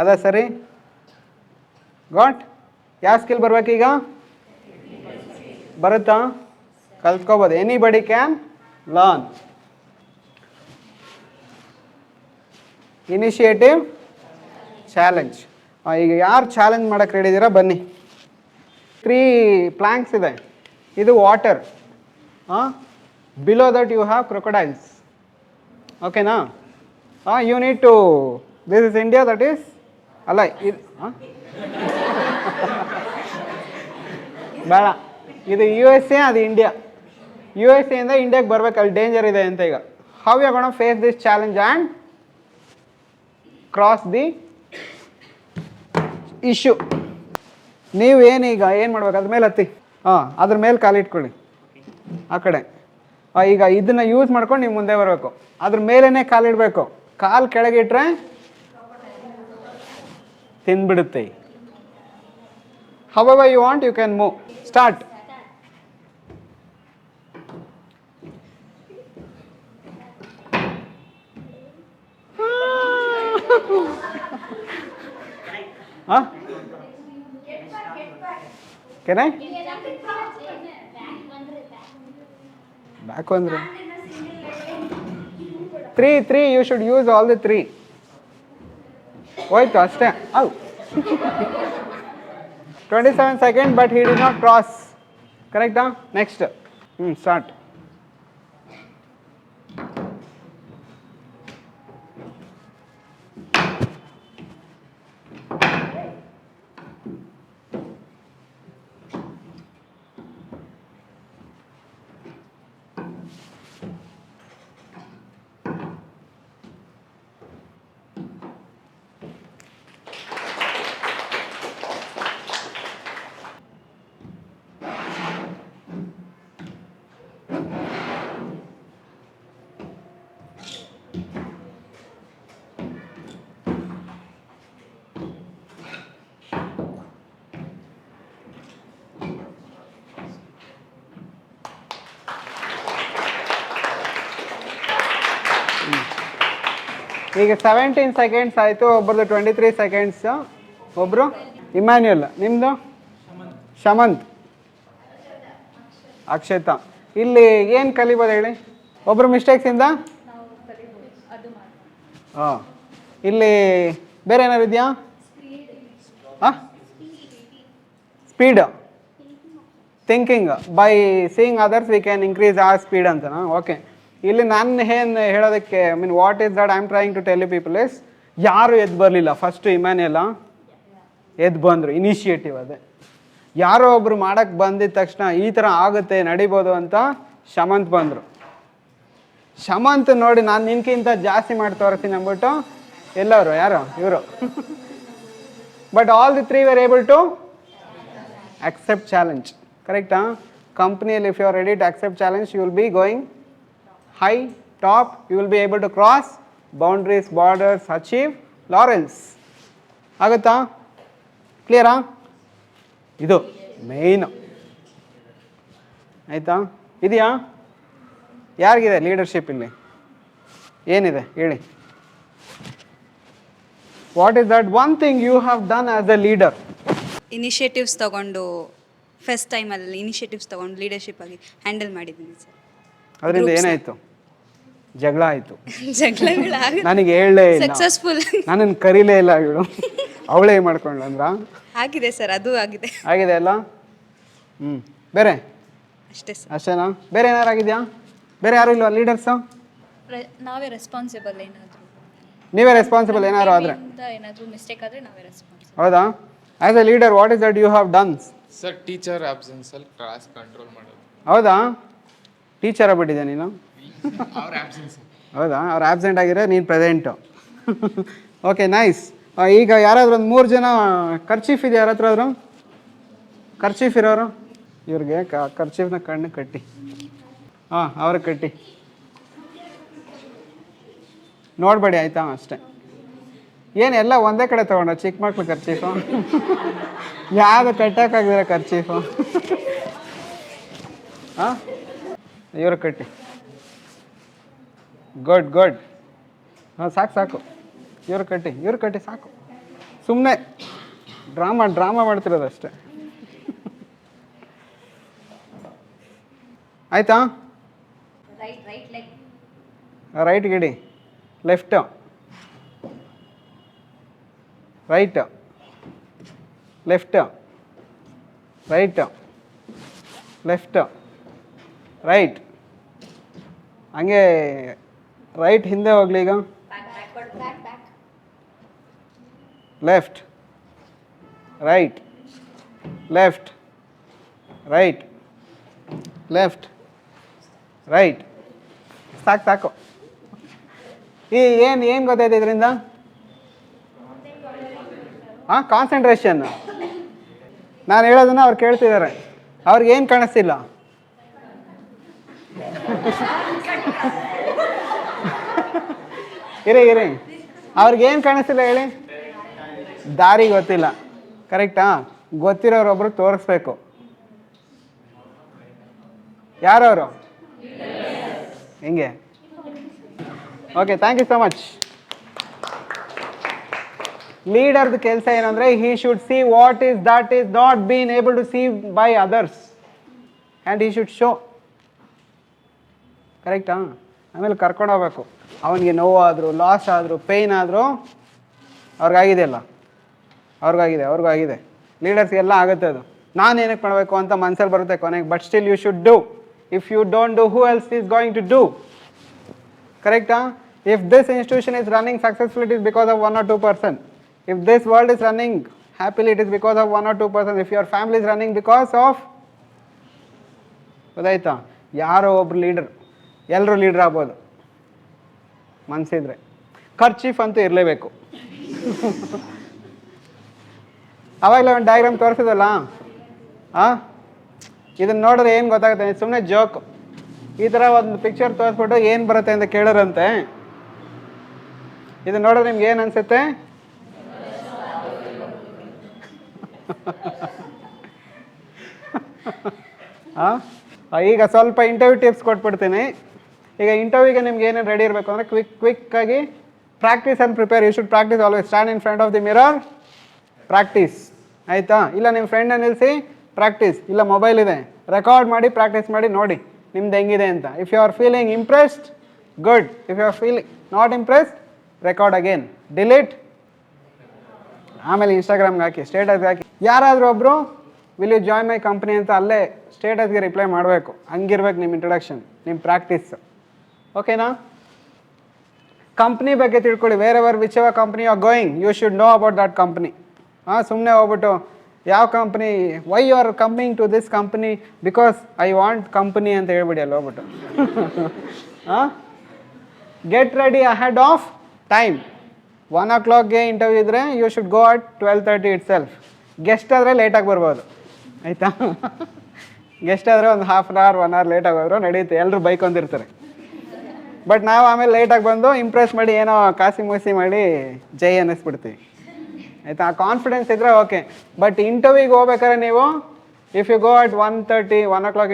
ಅದ ಸರಿ? ಗಾಟ್? ಯಾವ ಸ್ಕಿಲ್ ಬರ್ಬೇಕೀಗ? ಬರುತ್ತಾ? ಕಲ್ತ್ಕೋಬೋದು. Anybody can learn. Initiative, challenge. ಈಗ ಯಾರು ಚಾಲೆಂಜ್ ಮಾಡೋಕ್ಕೆ ರೆಡಿ ಇದ್ದೀರಾ ಬನ್ನಿ. 3 ಪ್ಲ್ಯಾಂಕ್ಸ್ ಇದೆ. ಇದು water, below that you have crocodiles. ಓಕೆನಾ? You need to, this is India, that is ಅಲ್ಲ ಇದು ಬೇಡ, ಇದು USA, ಅದು ಇಂಡಿಯಾ. USA ಇಂದ ಇಂಡಿಯಾಗೆ ಬರ್ಬೇಕು, ಅಲ್ಲಿ ಡೇಂಜರ್ ಇದೆ ಅಂತ. ಈಗ how you gonna face this challenge and cross the issue? ನೀವು ಏನೀಗ ಏನು ಮಾಡ್ಬೇಕು? ಅದ್ರ ಮೇಲೆ ಹತ್ತಿ, ಅದ್ರ ಮೇಲೆ ಕಾಲಿಟ್ಕೊಳ್ಳಿ ಆ ಕಡೆ. ಈಗ ಇದನ್ನು ಯೂಸ್ ಮಾಡ್ಕೊಂಡು ನೀವು ಮುಂದೆ ಬರಬೇಕು. ಅದ್ರ ಮೇಲೇ ಕಾಲಿಡಬೇಕು. ಕಾಲು ಕೆಳಗಿಟ್ರೆ ತಿಂದ್ಬಿಡುತ್ತೆ. However you want, you can move. Start. Huh? Can I? Back one. 3, you should use all the 3. ಹೋಯ್ತು ಅಷ್ಟೇ. 27 seconds, but he did not cross. Correct? Next. Start. ಈಗ 17 seconds ಆಯಿತು. ಒಬ್ಬರದು 23 seconds. ಒಬ್ಬರು ಇಮ್ಯಾನ್ಯುಯಲ್. ನಿಮ್ಮದು? ಶಮಂತ್. ಅಕ್ಷತಾ. ಇಲ್ಲಿ ಏನು ಕಲಿಬೋದು ಹೇಳಿ? ಒಬ್ಬರು ಮಿಸ್ಟೇಕ್ಸಿಂದ? ಇಲ್ಲಿ ಬೇರೆ ಏನಾರು ಇದೆಯಾ? Speed thinking by seeing others we can increase ಆ ಸ್ಪೀಡ್ ಅಂತನಾ? ಓಕೆ, ಇಲ್ಲಿ ನಾನು ಏನು ಹೇಳೋದಕ್ಕೆ what is that I am trying to tell you people is, ಯಾರು ಎದ್ದು ಬರಲಿಲ್ಲ ಫಸ್ಟು ಇಮ್ಯಾನ್ಯಲ್ಲ ಎದ್ದು ಬಂದರು, ಇನಿಷಿಯೇಟಿವ್ ಅದೇ. ಯಾರೋ ಒಬ್ರು ಮಾಡೋಕ್ಕೆ ಬಂದಿದ ತಕ್ಷಣ ಈ ಥರ ಆಗುತ್ತೆ ನಡಿಬೋದು ಅಂತ ಶಮಂತ್ ಬಂದರು. ಶಮಂತ್ ನೋಡಿ ನಾನು ನಿನ್ಕಿಂತ ಜಾಸ್ತಿ ಮಾಡಿ ತೋರಿಸ್ತೀನಿ ಅಂದ್ಬಿಟ್ಟು ಎಲ್ಲವರು ಯಾರು ಇವರು. But all the three were able to accept challenge. Correct? Company, if you are ready to accept challenge, you will be going high, top, you will be able to cross boundaries, borders, achieve laurels. ಆಗುತ್ತಾ? ಕ್ಲಿಯರಾ? ಇದು ಮೇಯ್ನು. ಆಯಿತಾ? ಇದೆಯಾ? ಯಾರಿಗಿದೆ leadership ಇಲ್ಲಿ? ಏನಿದೆ ಹೇಳಿ. What is that one thing you have done as a leader? Initiatives ತೊಗೊಂಡು first ಟೈಮಲ್ಲಿ ಇನಿಷಿಯೇಟಿವ್ಸ್ ತೊಗೊಂಡು ಲೀಡರ್ಶಿಪ್ ಆಗಿ ಹ್ಯಾಂಡಲ್ ಮಾಡಿದ್ದೀನಿ ಸರ್. ಅದರಿಂದ ಏನಾಯಿತು? ಜಗಳ ಆಯಿತು, ಜಗಳಗಳಾಗ ನನಗೆ ಹೇಳಲೇ ಇಲ್ಲ, ಸಕ್ಸಸ್ಫುಲ್ ನನ್ನನ್ನು ಕರೀಲೇ ಇಲ್ಲ ಇವಳು, ಅವಳೇ ಮಾಡ್ಕೊಂಡ್ಳು ಅಂದ್ರ? ಆಗಿದೆ ಸರ್, ಅದು ಆಗಿದೆ. ಆಗಿದೆ ಅಲ್ಲ? ಬೇರೆ ಅಷ್ಟೇ ಸರ್. ಅಷ್ಟೇನಾ? ಬೇರೆ ಏನಾರು ಆಗಿದೆಯಾ? ಬೇರೆ ಯಾರು ಇಲ್ವಾ ಲೀಡರ್ಸು? ನಾವೇ ರೆಸ್ಪಾನ್ಸಿಬಲ್ ಏನಾದರೂ, ನೀವೇ ರೆಸ್ಪಾನ್ಸಿಬಲ್ ಏನಾದ್ರು ಆದರೆ? ಏನಾದರೂ ಮಿಸ್ಟೇಕ್ ಆದರೆ ನಾವೇ ರೆಸ್ಪಾನ್ಸಿಬಲ್. ಹೌದಾ? As a leader what is that you have done? Sir, teacher ಆಬ್ಸೆನ್ಸಲ್ಲಿ ಕ್ಲಾಸ್ ಕಂಟ್ರೋಲ್ ಮಾಡೋದು. ಹೌದಾ? ಟೀಚರ್ ಆಗ್ಬಿಟ್ಟಿದ್ಯಾ ನೀನು? ಅವ್ರ ಆಬ್ಸೆನ್ಸ್. ಹೌದಾ? ಅವ್ರು ಆಬ್ಸೆಂಟ್ ಆಗಿರೋ ನೀನು ಪ್ರೆಸೆಂಟು. Okay, nice. ಈಗ ಯಾರಾದರೂ ಒಂದು 3 ಜನ ಖರ್ಚೀಫ್ ಇದೆ ಯಾರ ಹತ್ರ ಆದರೂ? ಖರ್ಚೀಫ್ ಇರೋರು ಇವ್ರಿಗೆ ಖರ್ಚೀಫ್ನ ಕಣ್ಣು ಕಟ್ಟಿ, ಹಾಂ ಅವ್ರಿಗೆ ಕಟ್ಟಿ ನೋಡಬೇಡಿ ಆಯಿತಾ? ಅಷ್ಟೇ. ಏನು ಎಲ್ಲ ಒಂದೇ ಕಡೆ ತೊಗೊಂಡ್ರ ಚಿಕ್ಕ ಮಕ್ಳು ಖರ್ಚೀಫು? ಯಾವುದು ಕಟ್ಟೋಕ್ಕಾಗಿದ್ರೆ ಖರ್ಚೀಫು? ಹಾಂ, ಇವ್ರು ಕಟ್ಟಿ. Good good. ಹಾಂ, ಸಾಕು ಸಾಕು, ಇವ್ರು ಕಟ್ಟಿ ಸಾಕು. ಸುಮ್ಮನೆ ಡ್ರಾಮಾ ಮಾಡ್ತಿರೋದು ಅಷ್ಟೇ. ಆಯಿತಾ? ರೈಟ್ ಗಿಡಿ, left, right, left, right, left, right. ಹಂಗೆ ರೈಟ್ ಹಿಂದೆ ಹೋಗ್ಲಿ ಈಗ. Left, right, left, right, left, right. ಸಾಕು. ಏನು ಗೊತ್ತಾಯ್ತು ಇದರಿಂದ? ಹಾಂ, ಕಾನ್ಸಂಟ್ರೇಷನ್. ನಾನು ಹೇಳೋದನ್ನ ಅವ್ರು ಕೇಳ್ತಿದ್ದಾರೆ, ಅವ್ರಿಗೇನು ಕಾಣಿಸ್ತಿಲ್ಲ. ಇರಿ ಅವ್ರಿಗೇನು ಕಾಣಿಸ್ತಿಲ್ಲ ಹೇಳಿ? ದಾರಿ ಗೊತ್ತಿಲ್ಲ. ಕರೆಕ್ಟಾ? ಗೊತ್ತಿರೋರೊಬ್ರು ತೋರಿಸ್ಬೇಕು. ಯಾರವರು? ಹಿಂಗೆ. Okay, thank you so much. ಲೀಡರ್ದು ಕೆಲಸ ಏನಂದರೆ he should see what is that is not been able to see by others and he should show. ಕರೆಕ್ಟಾ? ಆಮೇಲೆ ಕರ್ಕೊಂಡು ಹೋಗ್ಬೇಕು. ಅವನಿಗೆ ನೋವಾದರೂ, ಲಾಸ್ ಆದರೂ, ಪೇಯ್ನ್ ಆದರೂ ಅವ್ರಿಗಾಗಿದೆಯಲ್ಲ, ಅವ್ರಿಗೂ ಆಗಿದೆ. ಲೀಡರ್ಸ್ಗೆಲ್ಲ ಆಗುತ್ತೆ ಅದು. ನಾನು ಏನಕ್ಕೆ ಮಾಡಬೇಕು ಅಂತ ಮನಸ್ಸಲ್ಲಿ ಬರುತ್ತೆ ಕೊನೆಗೆ. But still you should do. If you don't do, who else is going to do? ಕರೆಕ್ಟಾ? If this institution is running successfully, it is because of 1 or 2%. If this world is running happily, it is because of 1 or 2%. If your family is running because of, ಗೊತ್ತಾಯ್ತಾ? ಯಾರೋ ಒಬ್ರು leader, ಎಲ್ಲರೂ leader ಆಗ್ಬೋದು ಮನಸ್ಸಿದ್ರೆ. Kerchief ಅಂತೂ ಇರಲೇಬೇಕು. ಅವಾಗಲೇ ಒಂದು diagram ತೋರಿಸಿದಲ್ಲ, ಇದನ್ನು ನೋಡಿದ್ರೆ ಏನು ಗೊತ್ತಾಗುತ್ತೆ? ಸುಮ್ಮನೆ ಜೋಕ್. ಈ ಥರ ಒಂದು ಪಿಕ್ಚರ್ ತೋರಿಸ್ಬಿಟ್ಟು ಏನು ಬರುತ್ತೆ ಅಂತ ಕೇಳೋರಂತೆ. ಇದು ನೋಡಿದ್ರೆ ನಿಮ್ಗೆ ಏನು ಅನಿಸುತ್ತೆ? ಈಗ ಸ್ವಲ್ಪ ಇಂಟರ್ವ್ಯೂ ಟಿಪ್ಸ್ ಕೊಟ್ಬಿಡ್ತೀನಿ. ಈಗ ಇಂಟರ್ವ್ಯೂಗೆ ನಿಮ್ಗೆ ಏನೇನು ರೆಡಿ ಇರಬೇಕು ಅಂದರೆ ಕ್ವಿಕ್ಕಾಗಿ practice and prepare. You should practice always. Stand in front of the mirror, practice. ಆಯಿತಾ? ಇಲ್ಲ ನಿಮ್ಮ ಫ್ರೆಂಡನ್ನ ನಿಲ್ಲಿಸಿ ಪ್ರಾಕ್ಟೀಸ್. ಇಲ್ಲ ಮೊಬೈಲ್ ಇದೆ, ರೆಕಾರ್ಡ್ ಮಾಡಿ ಪ್ರಾಕ್ಟೀಸ್ ಮಾಡಿ ನೋಡಿ ನಿಮ್ದು ಹೆಂಗಿದೆ ಅಂತ. If you are feeling impressed, good. If you are feeling not impressed, record again, delete, ಆಮೇಲೆ ಇನ್ಸ್ಟಾಗ್ರಾಮ್ಗೆ ಹಾಕಿ, ಸ್ಟೇಟಸ್ಗೆ ಹಾಕಿ. ಯಾರಾದರೂ ಒಬ್ಬರು will you join my company ಅಂತ ಅಲ್ಲೇ ಸ್ಟೇಟಸ್ಗೆ ರಿಪ್ಲೈ ಮಾಡಬೇಕು. ಹಂಗಿರ್ಬೇಕು ನಿಮ್ಮ ಇಂಟ್ರಡಕ್ಷನ್, ನಿಮ್ಮ ಪ್ರಾಕ್ಟೀಸ್. ಓಕೆನಾ? ಕಂಪ್ನಿ ಬಗ್ಗೆ ತಿಳ್ಕೊಳ್ಳಿ. Wherever whichever company you are going, you should know about that company. ಸುಮ್ಮನೆ ಹೋಗ್ಬಿಟ್ಟು ಯಾವ company, why you are coming to this company, because I want company ಅಂತ ಹೇಳ್ಬಿಡಿ ಅಲ್ಲಿ ಹೋಗ್ಬಿಟ್ಟು. Get ready ahead of time. 1 o'clockಗೆ interview ಇದ್ದರೆ you should go at 12:30 itself. Guest ಆದರೆ ಲೇಟಾಗಿ ಬರ್ಬೋದು, ಆಯಿತಾ? ಗೆಸ್ಟ್ ಆದರೆ ಒಂದು 1/2 hour 1 hour ಲೇಟಾಗಿ ಹೋದ್ರು ನಡೆಯುತ್ತೆ, ಎಲ್ಲರೂ ಬೈಕೊಂತಿರ್ತಾರೆ. ಬಟ್ ನಾವು ಆಮೇಲೆ ಲೇಟಾಗಿ ಬಂದು ಇಂಪ್ರೆಸ್ ಮಾಡಿ ಏನೋ ಕಾಸಿ ಮೂಸಿ ಮಾಡಿ ಜೈ ಅನ್ನಿಸ್ಬಿಡ್ತೀವಿ, ಆಯಿತಾ? ಆ ಕಾನ್ಫಿಡೆನ್ಸ್ ಇದ್ದರೆ ಓಕೆ. ಬಟ್ ಇಂಟರ್ವ್ಯೂಗೆ ಹೋಗ್ಬೇಕಾದ್ರೆ ನೀವು if you go at 1:30 1 o'clock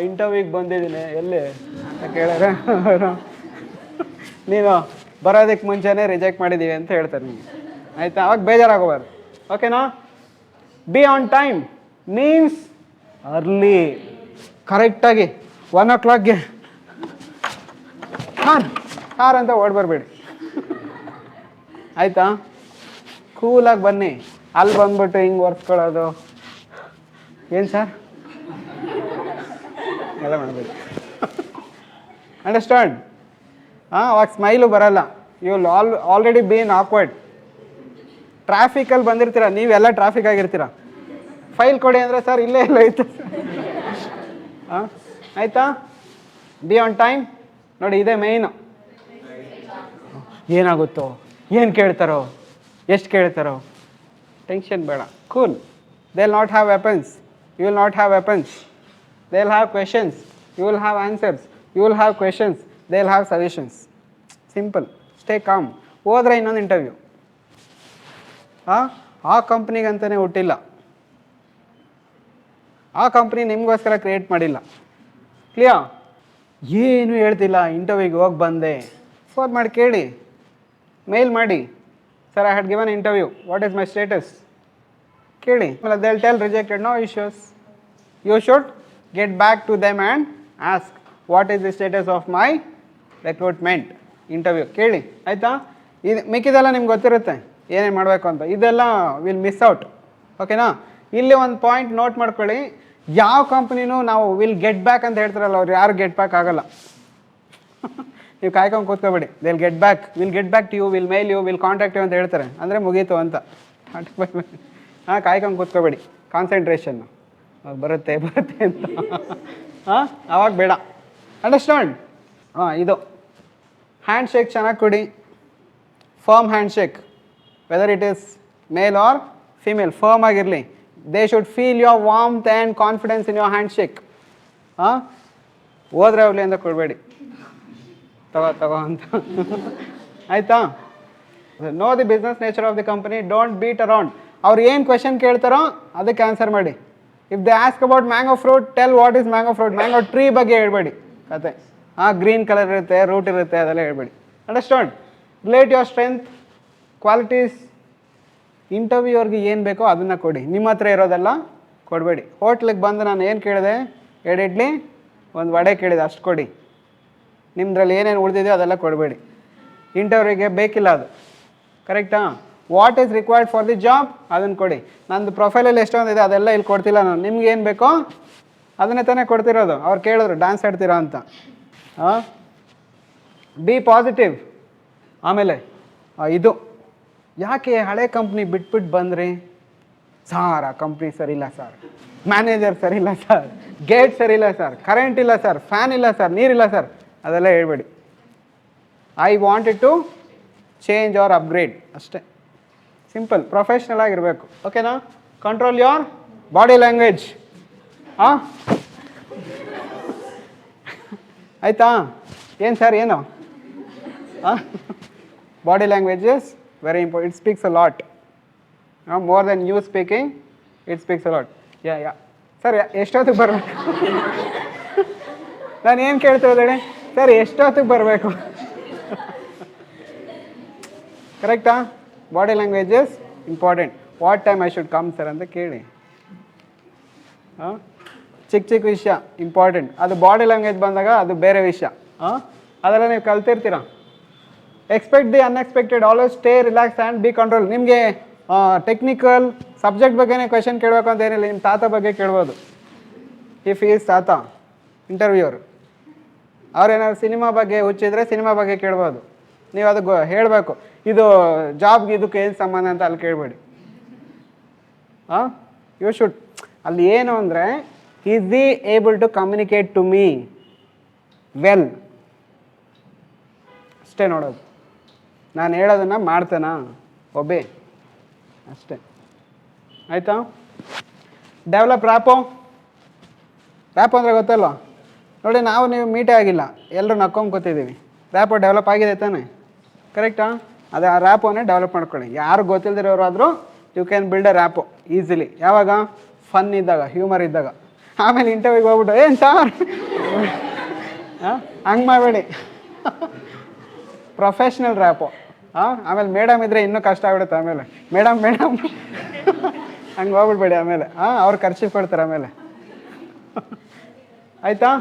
ಇಂಟರ್ವ್ಯೂಗೆ ಬಂದಿದ್ದೀನಿ ಎಲ್ಲಿ ಅಂತ ಕೇಳಿದ್ರೆ ನೀನು ಬರೋದಕ್ಕೆ ಮುಂಚೆನೇ ರಿಜೆಕ್ಟ್ ಮಾಡಿದ್ದೀವಿ ಅಂತ ಹೇಳ್ತಾರೆ ನಿಮಗೆ, ಆಯಿತಾ? ಅವಾಗ ಬೇಜಾರಾಗೋಬಾರ್ದು. ಓಕೆನಾ? B on time means early, ಕರೆಕ್ಟಾಗಿ 1 o'clockಗೆ ಹಾರ್ ಅಂತ ಓಡ್ಬರ್ಬೇಡಿ, ಆಯಿತಾ? ಕೂಲಾಗಿ ಬನ್ನಿ. ಅಲ್ಲಿ ಬಂದ್ಬಿಟ್ಟು ಹಿಂಗೆ ಒರೆಸ್ಕೊಳ್ಳೋದು ಏನು ಸರ್ ಎಲ್ಲ ಮಾಡಬೇಕು. ಅಂಡರ್ಸ್ಟ್ಯಾಂಡ್? ಅವಾಗ ಸ್ಮೈಲು ಬರಲ್ಲ. You will already been awkward. ಟ್ರಾಫಿಕಲ್ಲಿ ಬಂದಿರ್ತೀರ, ನೀವೆಲ್ಲ ಟ್ರಾಫಿಕ್ ಆಗಿರ್ತೀರ. ಫೈಲ್ ಕೊಡಿ ಅಂದರೆ ಸರ್ ಇಲ್ಲೇ ಇಲ್ಲ ಐತೆ. ಆಯಿತಾ? Be on time. ನೋಡಿ, ಇದೇ ಮೇಯ್ನು. ಏನಾಗುತ್ತೋ, ಏನು ಕೇಳ್ತಾರೋ, ಎಷ್ಟು ಕೇಳ್ತಾರೋ, ಟೆನ್ಷನ್ ಬೇಡ, cool. They will not have weapons, you will not have weapons. They will have questions, you will have answers. You will have questions, they will have suggestions. Simple. Stay calm. ಹೋದ್ರೆ ಇನ್ನೊಂದು interview. ಆ ಕಂಪ್ನಿಗಂತಲೇ ಹುಟ್ಟಿಲ್ಲ, ಆ company ನಿಮಗೋಸ್ಕರ create ಮಾಡಿಲ್ಲ. Clear? ಏನು ಹೇಳ್ತಿಲ್ಲ, ಇಂಟರ್ವ್ಯೂಗೆ ಹೋಗಿ ಬಂದೆ, ಫೋನ್ ಮಾಡಿ ಕೇಳಿ, ಮೇಲ್ ಮಾಡಿ, sir I had given interview, what is my status ಕೇಳಿ. They will tell rejected, no issues. You should get back to them and ask what is the status of my recruitment interview ಕೇಳಿ, ಆಯಿತಾ? ಇದು ಮಿಕ್ಕಿದೆಲ್ಲ ನಿಮ್ಗೆ ಗೊತ್ತಿರುತ್ತೆ ಏನೇನು ಮಾಡಬೇಕು ಅಂತ. ಇದೆಲ್ಲ ವಿಲ್ ಮಿಸ್ ಔಟ್. ಓಕೆನಾ? ಇಲ್ಲಿ ಒಂದು ಪಾಯಿಂಟ್ ನೋಟ್ ಮಾಡ್ಕೊಳ್ಳಿ. ಯಾವ ಕಂಪ್ನಿನೂ ನಾವು ವಿಲ್ ಗೆಟ್ ಬ್ಯಾಕ್ ಅಂತ ಹೇಳ್ತಾರಲ್ಲ, ಅವ್ರು ಯಾರು ಗೆಟ್ ಬ್ಯಾಕ್ ಆಗಲ್ಲ. ನೀವು ಕಾಯ್ಕೊಂಡು ಕೂತ್ಕೋಬೇಡಿ. They will get back, will get back to you, will mail you, will contact you ಅಂತ ಹೇಳ್ತಾರೆ, ಅಂದರೆ ಮುಗೀತು ಅಂತ. ಕಾಯ್ಕೊಂಡು ಕೂತ್ಕೋಬೇಡಿ. ಕಾನ್ಸಂಟ್ರೇಷನ್ನು ಬರುತ್ತೆ ಬರುತ್ತೆ ಅಂತ ಅವಾಗ ಬೇಡ. ಅಂಡರ್ಸ್ಟ್ಯಾಂಡ್? ಇದು ಹ್ಯಾಂಡ್ ಶೇಕ್ ಚೆನ್ನಾಗಿ ಕೊಡಿ. Firm handshake, whether it is male or female, firm ಆಗಿರಲಿ. They should feel your warmth and confidence in your handshake. ಹೋದ್ರೆ ಅವಲಿ ಅಂತ ಕೊಡಬೇಡಿ, ತಗೋ ಅಂತ, ಆಯಿತಾ? Know the business nature of the company, don't beat around. ಅವ್ರು ಏನು ಕ್ವೆಶನ್ ಕೇಳ್ತಾರೋ ಅದಕ್ಕೆ ಆನ್ಸರ್ ಮಾಡಿ. If they ask about mango fruit, tell what is mango fruit. Mango tree ಬಗ್ಗೆ ಹೇಳ್ಬೇಡಿ ಕತೆ. ಗ್ರೀನ್ ಕಲರ್ ಇರುತ್ತೆ, ರೂಟ್ ಇರುತ್ತೆ, ಅದೆಲ್ಲ ಹೇಳ್ಬೇಡಿ. Understand? Relate your strength, qualities. ಇಂಟರ್ವ್ಯೂವ್ರಿಗೆ ಏನು ಬೇಕೋ ಅದನ್ನು ಕೊಡಿ, ನಿಮ್ಮ ಹತ್ರ ಇರೋದೆಲ್ಲ ಕೊಡಬೇಡಿ. ಹೋಟ್ಲಿಗೆ ಬಂದು ನಾನು ಏನು ಕೇಳಿದೆ, 2 ಇಡ್ಲಿ 1 ವಡೆ ಕೇಳಿದೆ, ಅಷ್ಟು ಕೊಡಿ. ನಿಮ್ಮದ್ರಲ್ಲಿ ಏನೇನು ಉಳಿದಿದೆಯೋ ಅದೆಲ್ಲ ಕೊಡಬೇಡಿ. ಇಂಟರ್ವ್ಯೂಗೆ ಬೇಕಿಲ್ಲ ಅದು, ಕರೆಕ್ಟಾ? What is required for the job ಅದನ್ನು ಕೊಡಿ. ನಂದು ಪ್ರೊಫೈಲಲ್ಲಿ ಎಷ್ಟೊಂದಿದೆ ಅದೆಲ್ಲ ಇಲ್ಲಿ ಕೊಡ್ತಿಲ್ಲ ನಾನು. ನಿಮ್ಗೆ ಏನು ಬೇಕೋ ಅದನ್ನೇ ತಾನೇ ಕೊಡ್ತಿರೋದು. ಅವ್ರು ಕೇಳಿದ್ರು ಡ್ಯಾನ್ಸ್ ಆಡ್ತೀರಾ ಅಂತ. B positive. ಆಮೇಲೆ ಇದು ಯಾಕೆ ಹಳೆ ಕಂಪ್ನಿ ಬಿಟ್ಬಿಟ್ಟು ಬಂದ್ರಿ ಸಾರ್? ಆ ಕಂಪ್ನಿ ಸರಿಯಿಲ್ಲ ಸರ್, ಮ್ಯಾನೇಜರ್ ಸರಿಯಿಲ್ಲ ಸರ್, ಗೇಟ್ ಸರಿಯಿಲ್ಲ ಸರ್, ಕರೆಂಟ್ ಇಲ್ಲ ಸರ್, ಫ್ಯಾನ್ ಇಲ್ಲ ಸರ್, ನೀರಿಲ್ಲ ಸರ್, ಅದೆಲ್ಲ ಹೇಳ್ಬೇಡಿ. I wanted to change or upgrade ಅಷ್ಟೇ. ಸಿಂಪಲ್, ಪ್ರೊಫೆಷ್ನಲ್ ಆಗಿರಬೇಕು. ಓಕೆನಾ? Control your body language. ಆಯಿತಾ? ಏನು ಸರ್ ಏನು? Body language is very important. It speaks a lot. More than you speaking, it speaks a lot. Yeah sir ಎಷ್ಟೊತ್ತಿಗೆ ಬರಬೇಕು? ನಾನು ಏನು ಕೇಳ್ತಿರೋದೇಳಿ ಸರ್, ಎಷ್ಟೊತ್ತಿಗೆ ಬರಬೇಕು? ಕರೆಕ್ಟಾ? Body language is important. What time I should come sir ಅಂತ ಕೇಳಿ. ಚಿಕ್ಕ ಚಿಕ್ಕ ವಿಷಯ ಇಂಪಾರ್ಟೆಂಟ್. ಅದು ಬಾಡಿ ಲ್ಯಾಂಗ್ವೇಜ್ ಬಂದಾಗ ಅದು ಬೇರೆ ವಿಷಯ. ಅದೆಲ್ಲ ನೀವು ಕಲ್ತಿರ್ತೀರ. Expect the unexpected, always stay relax and be control. ನಿಮಗೆ ಟೆಕ್ನಿಕಲ್ ಸಬ್ಜೆಕ್ಟ್ ಬಗ್ಗೆನೇ ಕ್ವೆಶನ್ ಕೇಳಬೇಕು ಅಂತ ಏನಿಲ್ಲ, ನಿಮ್ಮ ತಾತ ಬಗ್ಗೆ ಕೇಳ್ಬೋದು. ಇಫ್ ಈಸ್ ತಾತ ಇಂಟರ್ವ್ಯೂರ್ ಅವ್ರೇನಾದ್ರು ಸಿನಿಮಾ ಬಗ್ಗೆ ಹುಚ್ಚಿದ್ರೆ ಸಿನಿಮಾ ಬಗ್ಗೆ ಕೇಳ್ಬೋದು. ನೀವು ಅದು ಹೇಳಬೇಕು, ಇದು ಜಾಬ್ಗೆ ಇದಕ್ಕೆ ಏನು ಸಂಬಂಧ ಅಂತ ಅಲ್ಲಿ ಕೇಳಬೇಡಿ. ಯು ಶುಡ್ ಅಲ್ಲಿ ಏನು ಅಂದರೆ is the able to communicate to me well, ಅಷ್ಟೇ ನೋಡೋದು. ನಾನು ಹೇಳೋದನ್ನು ಮಾಡ್ತೇನಾ, ಒಬ್ಬೇ, ಅಷ್ಟೇ. ಆಯಿತಾ? Develop rapport. ರ್ಯಾಪೋ ಅಂದರೆ ಗೊತ್ತಲ್ವ? ನೋಡಿ, ನಾವು ನೀವು ಮೀಟೇ ಆಗಿಲ್ಲ, ಎಲ್ಲರೂ ನಕ್ಕೊಂಡು ಕೂತಿದ್ದೀವಿ. ರ್ಯಾಪೋ ಡೆವಲಪ್ ಆಗಿದೆ ತಾನೆ? ಕರೆಕ್ಟಾ? ಅದೇ ಆ ರ್ಯಾಪೋನೇ ಡೆವಲಪ್ ಮಾಡ್ಕೊಳ್ಳಿ. ಯಾರು ಗೊತ್ತಿಲ್ಲದಿರೋರಾದರೂ you can build a rapport easily. ಯಾವಾಗ? ಫನ್ ಇದ್ದಾಗ, ಹ್ಯೂಮರ್ ಇದ್ದಾಗ. ಆಮೇಲೆ ಇಂಟರ್ವ್ಯೂಗೆ ಹೋಗ್ಬಿಟ್ಟು ಏನು ಸಾರ್ ಹಂಗೆ ಮಾಡಬೇಡಿ. Professional rapport. ಆಮೇಲೆ ಮೇಡಮ್ ಇದ್ದರೆ ಇನ್ನೂ ಕಷ್ಟ ಆಗ್ಬಿಡುತ್ತೆ. ಆಮೇಲೆ ಮೇಡಮ್ ಹಂಗೆ ಹೋಗ್ಬಿಡ್ಬೇಡಿ. ಆಮೇಲೆ ಅವ್ರು ಖರ್ಚಿಗೆ ಕೊಡ್ತಾರೆ ಆಮೇಲೆ. ಆಯಿತಾ?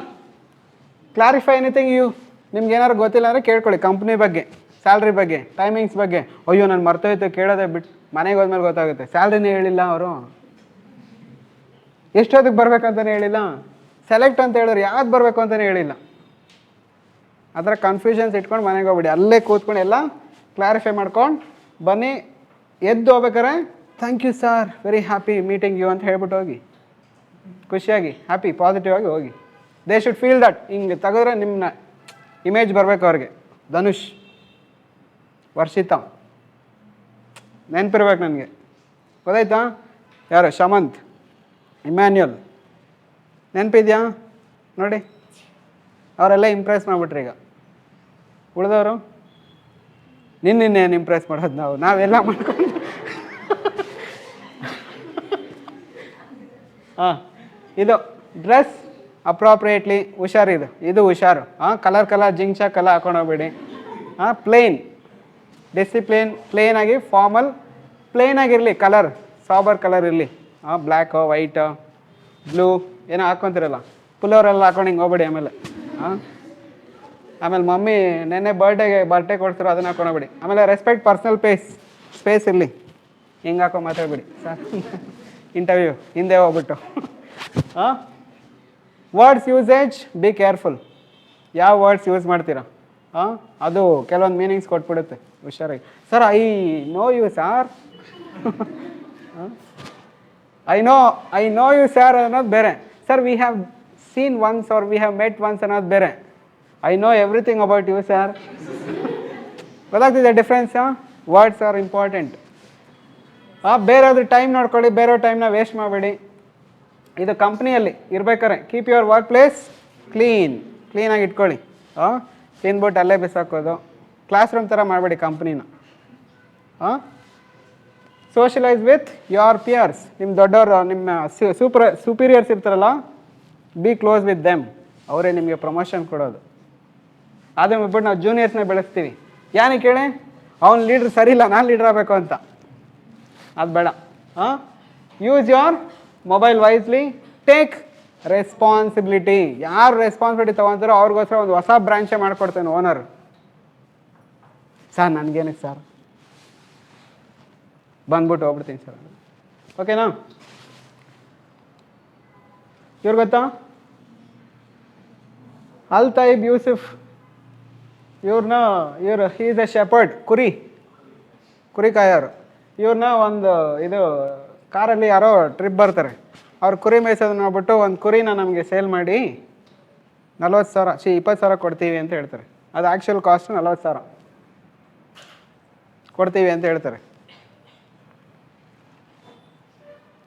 Clarify anything you. ನಿಮ್ಗೆ ಏನಾದ್ರು ಗೊತ್ತಿಲ್ಲ ಅಂದರೆ ಕೇಳ್ಕೊಳ್ಳಿ. ಕಂಪ್ನಿ ಬಗ್ಗೆ, ಸ್ಯಾಲ್ರಿ ಬಗ್ಗೆ, ಟೈಮಿಂಗ್ಸ್ ಬಗ್ಗೆ. ಅಯ್ಯೋ ನಾನು ಮರ್ತೋಯ್ತು ಕೇಳೋದೇ ಬಿಟ್ಟು ಮನೆಗೆ ಹೋದ್ಮೇಲೆ ಗೊತ್ತಾಗುತ್ತೆ. ಸ್ಯಾಲ್ರಿನೇ ಹೇಳಿಲ್ಲ ಅವರು, ಎಷ್ಟೊತ್ತಿಗೆ ಬರ್ಬೇಕಂತಲೇ ಹೇಳಿಲ್ಲ, ಸೆಲೆಕ್ಟ್ ಅಂತ ಹೇಳಿದ್ರೆ ಯಾವ್ದು ಬರಬೇಕು ಅಂತಲೇ ಹೇಳಿಲ್ಲ. ಆ ಥರ ಕನ್ಫ್ಯೂಷನ್ಸ್ ಇಟ್ಕೊಂಡು ಮನೆಗೆ ಹೋಗ್ಬಿಡಿ. ಅಲ್ಲೇ ಕೂತ್ಕೊಂಡು ಎಲ್ಲ ಕ್ಲಾರಿಫೈ ಮಾಡ್ಕೊಂಡು ಬನ್ನಿ. ಎದ್ದು ಹೋಗ್ಬೇಕಾರೆ thank you sir, very happy meeting you ಅಂತ ಹೇಳ್ಬಿಟ್ಟು ಹೋಗಿ, ಖುಷಿಯಾಗಿ, ಹ್ಯಾಪಿ, ಪಾಸಿಟಿವ್ ಆಗಿ ಹೋಗಿ. They should feel that. ಹಿಂಗೆ ತೆಗೆದ್ರೆ ನಿಮ್ಮ ಇಮೇಜ್ ಬರಬೇಕು ಅವ್ರಿಗೆ. ಧನುಷ್, ವರ್ಷಿತಾ, ನೆನಪಿರ್ಬೇಕು ನನಗೆ. ಗೊತ್ತಾಯ್ತಾ? ಯಾರು? ಶಮಂತ್, ಇಮ್ಯಾನ್ಯುಯಲ್, ನೆನಪಿದ್ಯಾ? ನೋಡಿ, ಅವರೆಲ್ಲ ಇಂಪ್ರೆಸ್ ಮಾಡಿಬಿಟ್ರಿ. ಈಗ ಉಳಿದವರು ನಿನ್ನೇನು ಇಂಪ್ರೆಸ್ ಮಾಡೋದು ನಾವೆಲ್ಲ ಮಾಡ್ಕೊಂಡು. ಇದು ಡ್ರೆಸ್ ಅಪ್ರಾಪ್ರಿಯೇಟ್ಲಿ, ಹುಷಾರಿದು, ಇದು ಹುಷಾರು. ಕಲರ್ ಜಿಂಕ್ ಎಲ್ಲ ಹಾಕೊಂಡು ಹೋಗ್ಬೇಡಿ. ಪ್ಲೇನ್, ಡಿಸಿಪ್ಲಿನ್, ಪ್ಲೇನ್ ಆಗಿ, ಫಾರ್ಮಲ್, ಪ್ಲೇನ್ ಆಗಿರಲಿ. ಕಲರ್ ಸಾಬರ್ ಕಲರ್ ಇರಲಿ. ಬ್ಲ್ಯಾಕು, ವೈಟು, ಬ್ಲೂ ಏನೋ ಹಾಕ್ಕೊಂತಿರಲ್ಲ, ಪುಲ್ಲವರೆಲ್ಲ ಹಾಕೊಂಡು ಹಿಂಗೆ ಹೋಗ್ಬೇಡಿ. ಆಮೇಲೆ ಮಮ್ಮಿ ನೆನ್ನೆ ಬರ್ಡೇ ಕೊಡ್ತಿರೋ ಅದನ್ನ ಹಾಕೊಂಡೋಗ್ಬಿಡಿ. ಆಮೇಲೆ ರೆಸ್ಪೆಕ್ಟ್ ಪರ್ಸನಲ್ ಸ್ಪೇಸ್ ಇರಲಿ. ಹಿಂಗೆ ಹಾಕೊಂಡು ಮಾತಾಡ್ಬಿಡಿ ಸರ್. ಇಂಟರ್ವ್ಯೂ ಹಿಂದೆ ಹೋಗ್ಬಿಟ್ಟು. Words usage, be careful. ಯಾವ ವರ್ಡ್ಸ್ ಯೂಸ್ ಮಾಡ್ತೀರಾ ಅದು ಕೆಲವೊಂದು ಮೀನಿಂಗ್ಸ್ ಕೊಟ್ಬಿಡುತ್ತೆ. ಹುಷಾರಾಗಿ. Sir I know you sir, I know you sir ಅನ್ನೋದು ಬೇರೆ. Sir we have seen once or we have met once ಅನ್ನೋದು ಬೇರೆ. I know everything about you sir. ಗೊತ್ತಾಗ್ತಿದೆ ಡಿಫ್ರೆನ್ಸ್? Words are important. ಬೇರೆಯವ್ರ ಟೈಮ್ ನೋಡ್ಕೊಳ್ಳಿ, ಬೇರೆಯವ್ರ ಟೈಮ್ನ ವೇಸ್ಟ್ ಮಾಡಬೇಡಿ. ಇದು ಕಂಪ್ನಿಯಲ್ಲಿ ಇರ್ಬೇಕಾರೆ ಕೀಪ್ ಯುವರ್ ವರ್ಕ್ ಪ್ಲೇಸ್ ಕ್ಲೀನಾಗಿ ಇಟ್ಕೊಳ್ಳಿ. ತಿಂದ್ಬಿಟ್ಟು ಅಲ್ಲೇ ಬಿಸಾಕೋದು, ಕ್ಲಾಸ್ ರೂಮ್ ಥರ ಮಾಡಬೇಡಿ ಕಂಪ್ನಿನ. Socialise with your peers. ನಿಮ್ಮ ದೊಡ್ಡವರು, ನಿಮ್ಮ ಸುಪೀರಿಯರ್ಸ್ ಇರ್ತಾರಲ್ಲ, ಬಿ ಕ್ಲೋಸ್ ವಿತ್ ದೆಮ್. ಅವರೇ ನಿಮಗೆ ಪ್ರಮೋಷನ್ ಕೊಡೋದು. ಅದೇ ಬಿಟ್ಬಿಟ್ಟು ನಾವು ಜೂನಿಯರ್ಸ್ನ ಬೆಳೆಸ್ತೀವಿ. ಏನಕ್ಕೆ ಕೇಳಿ? ಅವ್ನು ಲೀಡ್ರ್ ಸರಿ ಇಲ್ಲ, ನಾನು ಲೀಡ್ರ್ ಆಗಬೇಕು ಅಂತ. ಅದು ಬೇಡ. Use your mobile wisely, take responsibility. ಯಾರು ರೆಸ್ಪಾನ್ಸಿಬಿಲಿಟಿ ತೊಗೊತಾರೋ ಅವ್ರಿಗೋಸ್ಕರ ಒಂದು ಹೊಸ ಬ್ರಾಂಚೇ ಮಾಡಿಕೊಡ್ತೇನೆ ಓನರ್. ಸರ್ ನನಗೇನಕ್ಕೆ ಸರ್, ಬಂದ್ಬಿಟ್ಟು ಹೋಗ್ಬಿಡ್ತೀನಿ ಸರ್. ಓಕೆನಾ? ಇವ್ರು ಗೊತ್ತಾ? ಅಲ್ತೈಬ್ ಯೂಸುಫ್. ಇವರು ಈಸ್ ಎ ಶೆಪರ್ಡ್, ಕುರಿ ಕಾಯೋರು. ಇವ್ರನ್ನ ಒಂದು ಇದು ಕಾರಲ್ಲಿ ಯಾರೋ ಟ್ರಿಪ್ ಬರ್ತಾರೆ. ಅವ್ರು ಕುರಿ ಮೇಯ್ಸೋದು ನೋಡ್ಬಿಟ್ಟು ಒಂದು ಕುರಿನ ನಮಗೆ ಸೇಲ್ ಮಾಡಿ 40,000 20,000 ಕೊಡ್ತೀವಿ ಅಂತ ಹೇಳ್ತಾರೆ. ಅದು ಆ್ಯಕ್ಚುಯಲ್ ಕಾಸ್ಟ್ 40,000 ಕೊಡ್ತೀವಿ ಅಂತ ಹೇಳ್ತಾರೆ.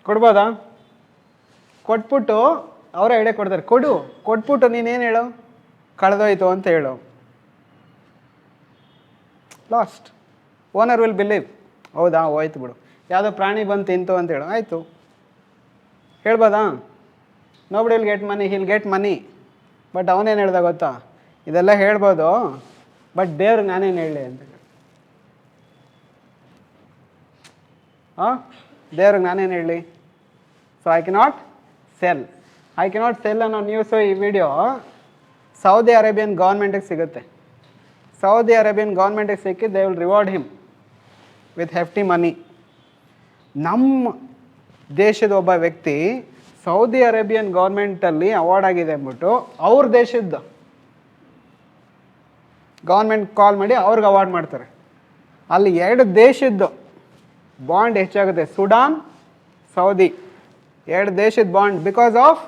ಕೊಡ್ಬೋದಾ? ಕೊಟ್ಬಿಟ್ಟು ಅವರೇ ಐಡಿಯಾ ಕೊಡ್ತಾರೆ. ಕೊಟ್ಬಿಟ್ಟು ನೀನೇನು ಹೇಳು, ಕಳೆದೋಯ್ತು ಅಂತ ಹೇಳು. ಲಾಸ್ಟ್. Owner will believe. ಹೌದಾ, ಹೋಯ್ತು ಬಿಡು, ಯಾವುದೋ ಪ್ರಾಣಿ ಬಂದು ತಿಂತು ಅಂತ ಹೇಳು, ಆಯಿತು. ಹೇಳ್ಬೋದಾ? Nobody will get money, hill get money. But ಅವನೇನು ಹೇಳ್ದ ಗೊತ್ತಾ? ಇದೆಲ್ಲ ಹೇಳ್ಬೋದು, ಬಟ್ ದೇವ್ರಿಗೆ ನಾನೇನು ಹೇಳಿ ಅಂತ. ದೇವ್ರಿಗೆ ನಾನೇನು ಹೇಳಿ? ಸೊ ಐ ಕೆನಾಟ್ ಸೆಲ್ ಅನ್ನೋ ನ್ಯೂಸು ಈ ವಿಡಿಯೋ ಸೌದಿ ಅರೇಬಿಯನ್ ಗೌರ್ಮೆಂಟಿಗೆ ಸಿಗುತ್ತೆ. ಸೌದಿ ಅರೇಬಿಯನ್ ಗೌರ್ಮೆಂಟಿಗೆ ಸಿಕ್ಕಿ they will reward him with hefty money. ನಮ್ಮ ದೇಶದ ಒಬ್ಬ ವ್ಯಕ್ತಿ ಸೌದಿ ಅರೇಬಿಯನ್ ಗೌರ್ಮೆಂಟಲ್ಲಿ ಅವಾರ್ಡ್ ಆಗಿದೆ ಅಂದ್ಬಿಟ್ಟು ಅವ್ರ ದೇಶದ್ದು ಗೌರ್ಮೆಂಟ್ ಕಾಲ್ ಮಾಡಿ ಅವ್ರಿಗೆ ಅವಾರ್ಡ್ ಮಾಡ್ತಾರೆ. ಅಲ್ಲಿ 2 ದೇಶದ್ದು ಬಾಂಡ್ ಹೆಚ್ಚಾಗುತ್ತೆ, ಸುಡಾನ್, ಸೌದಿ, 2 ದೇಶದ bond because of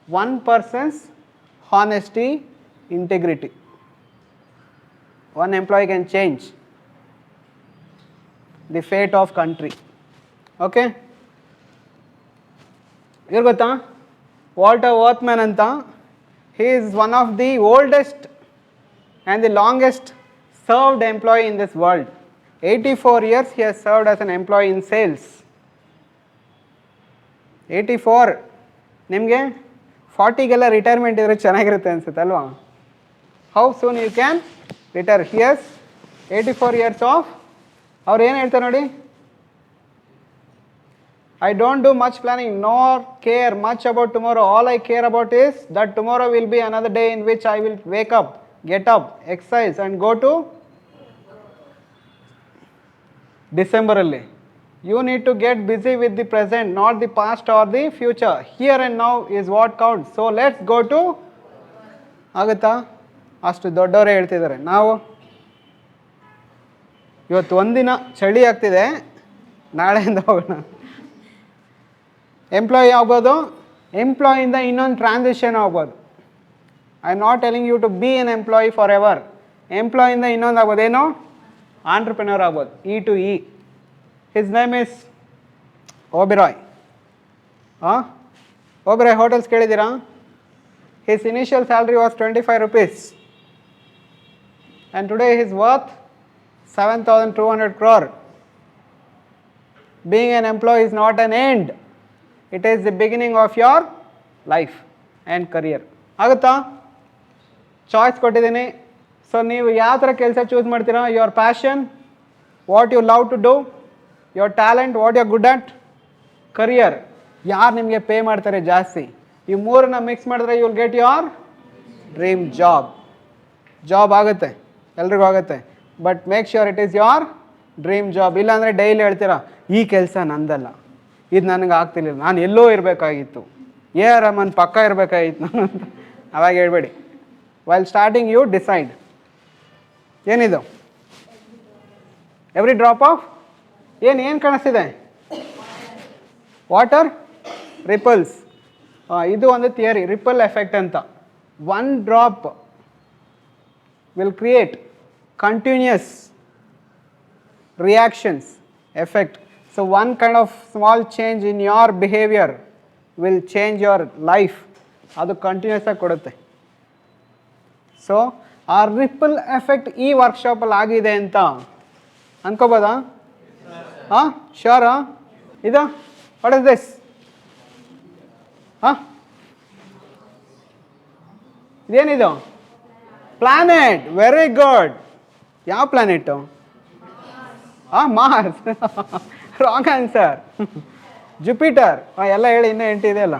1 persons honesty, integrity. 1 employee can change the fate of country. Okay, ಇವ್ರು ಗೊತ್ತಾ ವಾಲ್ಟರ್ ವರ್ತ್ಮ್ಯಾನ್ ಅಂತ. He is one of the oldest and the longest served employee in this world. 84 years he has served as an employee in sales. 84. ನಿಮಗೆ 40ಗೆಲ್ಲ retirement ಇದ್ರೆ ಚೆನ್ನಾಗಿರುತ್ತೆ ಅನ್ಸುತ್ತೆ ಅಲ್ವಾ? How soon you can retire? He has 84 years of. ಅವ್ರು ಏನು ಹೇಳ್ತಾರೆ ನೋಡಿ, I don't do much planning nor care much about tomorrow. All I care about is that tomorrow will be another day in which I will wake up, get up, exercise and go to December alli. You need to get busy with the present, not the past or the future. Here and now is what counts. So let's go to ಆಗುತ್ತಾ? ಅಷ್ಟು ದೊಡ್ಡವರೇ ಹೇಳ್ತಿದ್ದಾರೆ. ನಾವು ಇವತ್ತು ಒಂದಿನ ಚಳಿ ಆಗ್ತಿದೆ, ನಾಳೆಯಿಂದ ಹೋಗೋಣ. ಎಂಪ್ಲಾಯಿ ಆಗ್ಬೋದು, ಎಂಪ್ಲಾಯಿಂದ ಇನ್ನೊಂದು ಟ್ರಾನ್ಸಿಷನ್ ಆಗ್ಬೋದು. I am not telling you to be an employee forever. ಎಂಪ್ಲಾಯಿಂದ ಇನ್ನೊಂದು ಆಗ್ಬೋದು, ಏನು, ಆಂಟ್ರಪ್ರಿನರ್ ಆಗ್ಬೋದು. E to E. His name is Oberoi. Oberoi hotels ಕೇಳಿದ್ದೀರಾ? His initial salary was 25 rupees and today he is worth 7,200 crore. Being an employee is not an end. It is the beginning of your life and career. ಆಗುತ್ತಾ? Choice ಕೊಟ್ಟಿದ್ದೀನಿ. So ನೀವು ಯಾವ ಥರ ಕೆಲಸ choose ಮಾಡ್ತೀರಾ? Your passion, what you love to do, your talent, what you are good at, career, ಯಾರು ನಿಮಗೆ pay ಮಾಡ್ತಾರೆ ಜಾಸ್ತಿ. ಈ ಮೂರನ್ನ ಮಿಕ್ಸ್ ಮಾಡಿದ್ರೆ you will get your dream job. Job ಆಗುತ್ತೆ, ಎಲ್ರಿಗೂ ಆಗುತ್ತೆ, but make sure it is your dream job. ಇಲ್ಲಾಂದರೆ ಡೈಲಿ ಹೇಳ್ತೀರಾ ಈ ಕೆಲಸ ನಂದಲ್ಲ, ಇದು ನನಗೆ ಆಗ್ತಿರ್ಲಿಲ್ಲ, ನಾನು ಎಲ್ಲೋ ಇರಬೇಕಾಗಿತ್ತು, ರಮನ್ ಪಕ್ಕ ಇರಬೇಕಾಗಿತ್ತು ನಾನು ಅಂತ ಅವಾಗ ಹೇಳ್ಬೇಡಿ. While starting you decide. ಏನಿದು ಎವ್ರಿ ಡ್ರಾಪ್ ಆಫ್ ಏನು ಕಾಣಿಸ್ತಿದೆ? Water ripples. ಇದು ಒಂದು ಥಿಯರಿ, ರಿಪಲ್ ಎಫೆಕ್ಟ್ ಅಂತ. 1 drop will create continuous reactions, effect. So one kind of small change in your behavior will change your life. ಅದು continuous ಆಗಿ ಕೊಡುತ್ತೆ. So ಆ ರಿಪಲ್ ಎಫೆಕ್ಟ್ ಈ ವರ್ಕ್ಶಾಪಲ್ಲಿ ಆಗಿದೆ ಅಂತ ಅನ್ಕೋಬೋದಾ? ಹಾಂ, ಶ್ಯೂರಾ? ಇದು ವಾಟ್ ಇಸ್ ದಿಸ್? ಹಾಂ, ಇದೇನಿದು? ಪ್ಲಾನೆಟ್. Very good. ಯಾವ planet? Mars. Wrong answer. Jupiter. ಎಲ್ಲ ಹೇಳಿ, ಇನ್ನೂ 8 ಇದೆಯಲ್ಲ.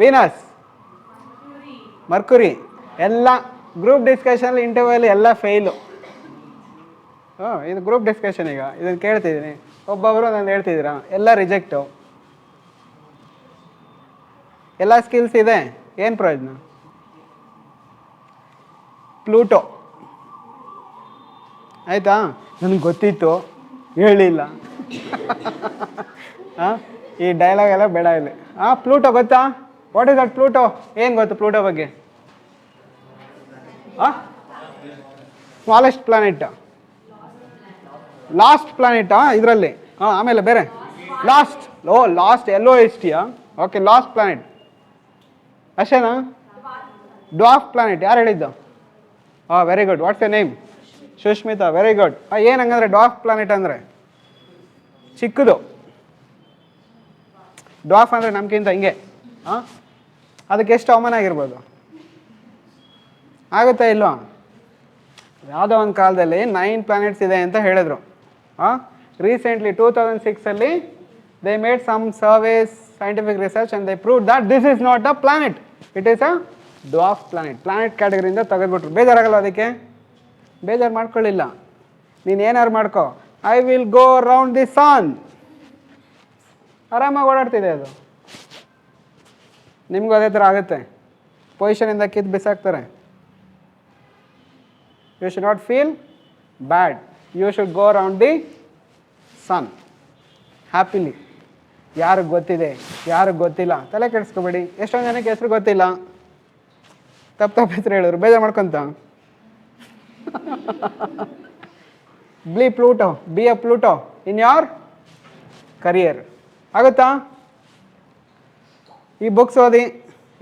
Venus, Mercury. ಎಲ್ಲ ಗ್ರೂಪ್ ಡಿಸ್ಕಷನ್, ಇಂಟರ್ವ್ಯೂಲ್ಲಿ ಎಲ್ಲ ಫೇಲು. ಇದು ಗ್ರೂಪ್ ಡಿಸ್ಕಷನ್. ಈಗ ಇದನ್ನು ಕೇಳ್ತಿದ್ದೀನಿ, ಒಬ್ಬೊಬ್ಬರು ನಾನು ಹೇಳ್ತಿದ್ದೀರಾ, ಎಲ್ಲ ರಿಜೆಕ್ಟು. ಎಲ್ಲ ಸ್ಕಿಲ್ಸ್ ಇದೆ, ಏನು ಪ್ರಯೋಜನ? ಪ್ಲೂಟೋ. ಆಯಿತಾ? ನನಗೆ ಗೊತ್ತಿತ್ತು, ಹೇಳಿಲ್ಲ. ಹಾಂ, ಈ ಡೈಲಾಗ್ ಎಲ್ಲ ಬೇಡ ಇಲ್ಲಿ. ಪ್ಲೂಟೋ ಗೊತ್ತಾ? What is that Pluto? ಏನು ಗೊತ್ತು ಪ್ಲೂಟೋ ಬಗ್ಗೆ? ಸ್ಮಾಲೆಸ್ಟ್ ಪ್ಲಾನೆಟ್, ಲಾಸ್ಟ್ ಪ್ಲಾನೆಟಾ ಇದರಲ್ಲಿ? ಆಮೇಲೆ ಬೇರೆ lost. Lost LOST. Okay, lost planet ಅಷ್ಟೇನಾ? Dwarf planet. ಯಾರು ಹೇಳಿದ್ದು? Very good. What's your name? Sushmita. Very good. ಏನು ಹಂಗಂದ್ರೆ ಡ್ವಾರ್ಫ್ ಪ್ಲಾನೆಟ್ ಅಂದರೆ ಚಿಕ್ಕದು. ಡ್ವಾರ್ಫ್ ಅಂದರೆ ನಮ್ಗಿಂತ ಹಿಂಗೆ. ಅದಕ್ಕೆ ಎಷ್ಟು ಅವಮಾನ ಆಗಿರ್ಬೋದು? ಆಗುತ್ತಾ ಇಲ್ವಾ? ಯಾವುದೋ ಒಂದು ಕಾಲದಲ್ಲಿ 9 ಪ್ಲಾನೆಟ್ಸ್ ಇದೆ ಅಂತ ಹೇಳಿದ್ರು. Recently 2006 they made some surveys, scientific research and they prove that this is not a planet, it is a dwarf planet. Planet ಕ್ಯಾಟಗರಿಯಿಂದ ತೆಗೆದ್ಬಿಟ್ರು. ಬೇಜಾರಾಗಲ್ಲ ಅದಕ್ಕೆ? ಬೇಜಾರು ಮಾಡ್ಕೊಳ್ಳಿಲ್ಲ. ನೀನು ಏನಾರು ಮಾಡ್ಕೋ. I will go around the sun. ಆರಾಮಾಗಿ ಓಡಾಡ್ತಿದೆ ಅದು. ನಿಮಗೂ ಅದೇ ಥರ ಆಗುತ್ತೆ, ಪೊಸಿಷನಿಂದ ಕಿತ್ತು ಬಿಸಾಕ್ತಾರೆ. You should not feel bad, you should go around the sun happily. ಯಾರಿಗೆ ಗೊತ್ತಿದೆ, ಯಾರಿಗೆ ಗೊತ್ತಿಲ್ಲ ತಲೆ ಕೆಡಿಸ್ಕೊಬೇಡಿ. ಎಷ್ಟೊಂದು ಜನಕ್ಕೆ ಹೆಸರು ಗೊತ್ತಿಲ್ಲ, ತಪ್ಪು ಹೆಸರು ಹೇಳಿದ್ರು ಬೇಜಾರು ಮಾಡ್ಕೊತ. Be a Pluto in your career. ಆಗುತ್ತಾ? ಈ ಬುಕ್ಸ್ ಓದಿ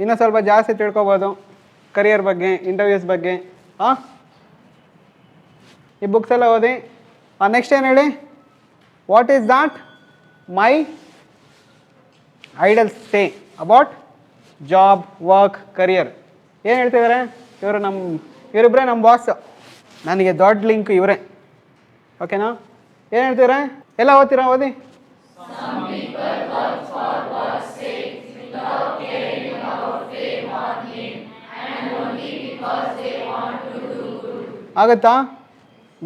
ಇನ್ನೂ ಸ್ವಲ್ಪ ಜಾಸ್ತಿ ತಿಳ್ಕೊಬೋದು ಕರಿಯರ್ ಬಗ್ಗೆ, ಇಂಟರ್ವ್ಯೂಸ್ ಬಗ್ಗೆ. ಹಾಂ, ಈ ಬುಕ್ಸ್ ಎಲ್ಲ ಓದಿ. ನೆಕ್ಸ್ಟ್ ಏನು ಹೇಳಿ? What is that my idol stay about job, work, career. ಏನು ಹೇಳ್ತಿದ್ದಾರೆ ಇವರಿಬ್ಬರೇ ನಮ್ಮ ಬಾಸ್, ನನಗೆ ದೊಡ್ಡ ಲಿಂಕ್ ಇವರೇ. ಓಕೆನಾ? ಏನು ಹೇಳ್ತಿದ್ದಾರೆ? ಎಲ್ಲ ಓದ್ತೀರಾ? ಓದಿ. ಆಗುತ್ತಾ?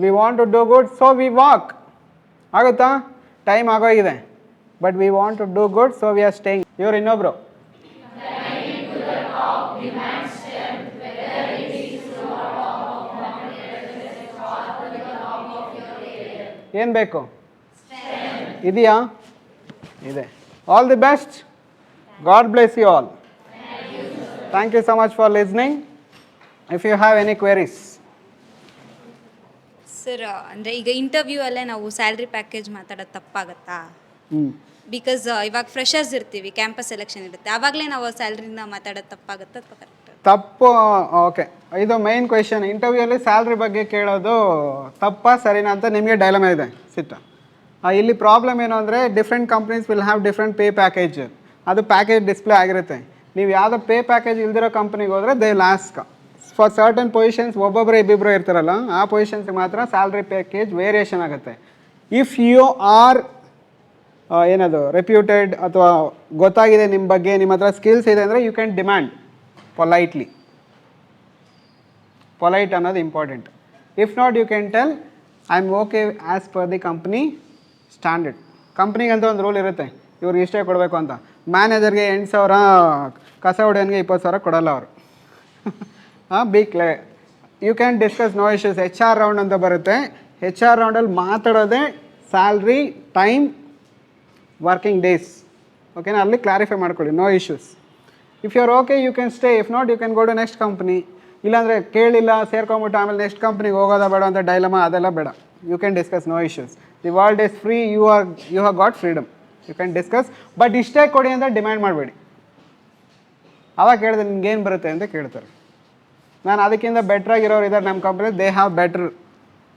We want to do good, so we walk. ಆಗುತ್ತಾ? ಟೈಮ್ ಆಗೋಗಿದೆ, but we want to do good, so we are staying. ಇವರು ಇನ್ನೊಬ್ರು ಏನು ಬೇಕು? ಇದೆಯಾ? ಇದೆ. All the best. God bless you all. Thank you so much for listening. If you have any queries. Sir, ಅಂದರೆ ಈಗ ಇಂಟರ್ವ್ಯೂ ಅಲ್ಲೇ ನಾವು ಸ್ಯಾಲ್ರಿ ಪ್ಯಾಕೇಜ್ ಮಾತಾಡೋದು ತಪ್ಪಾಗತ್ತಾ? ಬಿಕಾಸ್ ಇವಾಗ ಫ್ರೆಷರ್ಸ್ ಇರ್ತೀವಿ, ಕ್ಯಾಂಪಸ್ ಸೆಲೆಕ್ಷನ್ ಇರುತ್ತೆ, ಆವಾಗಲೇ ನಾವು ಸ್ಯಾಲ್ರಿನ ಮಾತಾಡೋದು ತಪ್ಪಾಗತ್ತಾ ಅಥವಾ ಕರೆಕ್ಟ್? ತಪ್ಪು. ಓಕೆ, ಇದು ಮೈನ್ ಕ್ವೆಶನ್. ಇಂಟರ್ವ್ಯೂಯಲ್ಲಿ ಸ್ಯಾಲ್ರಿ ಬಗ್ಗೆ ಕೇಳೋದು ತಪ್ಪಾ ಸರಿನಾ ಅಂತ ನಿಮಗೆ ಡೈಲಮಾ ಇದೆ ಸಿಟ್ಟ. ಇಲ್ಲಿ ಪ್ರಾಬ್ಲಮ್ ಏನು ಅಂದರೆ different companies will have different pay package. ಅದು ಪ್ಯಾಕೇಜ್ ಡಿಸ್ಪ್ಲೇ ಆಗಿರುತ್ತೆ. ನೀವು ಯಾವುದೋ ಪೇ ಪ್ಯಾಕೇಜ್ ಇಲ್ದಿರೋ ಕಂಪ್ನಿಗೆ ಹೋದರೆ they ask for certain positions ಒಬ್ಬೊಬ್ಬರು ಇಬ್ಬಿಬ್ಬರು ಇರ್ತಾರಲ್ಲ, ಆ ಪೊಸಿಷನ್ಸ್ಗೆ ಮಾತ್ರ ಸ್ಯಾಲ್ರಿ ಪ್ಯಾಕೇಜ್ ವೇರಿಯೇಷನ್ ಆಗುತ್ತೆ. ಇಫ್ ಯು ಆರ್ ಏನದು ರೆಪ್ಯೂಟೆಡ್ ಅಥವಾ ಗೊತ್ತಾಗಿದೆ ನಿಮ್ಮ ಬಗ್ಗೆ, ನಿಮ್ಮ ಹತ್ರ ಸ್ಕಿಲ್ಸ್ ಇದೆ ಅಂದರೆ you can demand politely. Polite ಅನ್ನೋದು important. If not you can tell I am okay as per the company standard. ಕಂಪ್ನಿಗಂತ ಒಂದು ರೂಲ್ ಇರುತ್ತೆ, ಇವ್ರಿಗೆ ಇಷ್ಟೇ ಕೊಡಬೇಕು ಅಂತ. ಮ್ಯಾನೇಜರ್ಗೆ 8,000, ಕಸ ಹೊಡೆಯೋನಿಗೆ 20,000 ಕೊಡಲ್ಲ ಅವರು. Be clear. You can discuss, no issues. HR round ಅಂತ ಬರುತ್ತೆ. HR ರೌಂಡಲ್ಲಿ ಮಾತಾಡೋದೇ ಸ್ಯಾಲ್ರಿ, ಟೈಮ್, ವರ್ಕಿಂಗ್ ಡೇಸ್. ಓಕೆನಾ? ಅಲ್ಲಿ ಕ್ಲಾರಿಫೈ ಮಾಡ್ಕೊಳ್ಳಿ, no issues. If you are okay you can stay, if not you can go to next company. ಇಲ್ಲಾಂದರೆ ಕೇಳಿಲ್ಲ ಸೇರ್ಕೊಂಬಿಟ್ಟು ಆಮೇಲೆ ನೆಕ್ಸ್ಟ್ ಕಂಪ್ನಿಗೆ ಹೋಗೋದಾ ಬೇಡ ಅಂತ ಡೈಲಮಾ, ಅದೆಲ್ಲ ಬೇಡ. You can discuss, no issues. The world is free, you have got freedom, you can discuss. But ಇಷ್ಟೇ ಕೊಡಿ ಅಂತ ಡಿಮ್ಯಾಂಡ್ ಮಾಡಬೇಡಿ. ಅವಾಗ ಕೇಳಿದ್ರೆ ನಿಮ್ಗೇನು ಬರುತ್ತೆ ಅಂತ ಕೇಳ್ತಾರೆ. ನಾನು ಅದಕ್ಕಿಂತ ಬೆಟ್ರಾಗಿರೋರು ಇದ್ದಾರೆ ನಮ್ಮ company, they have better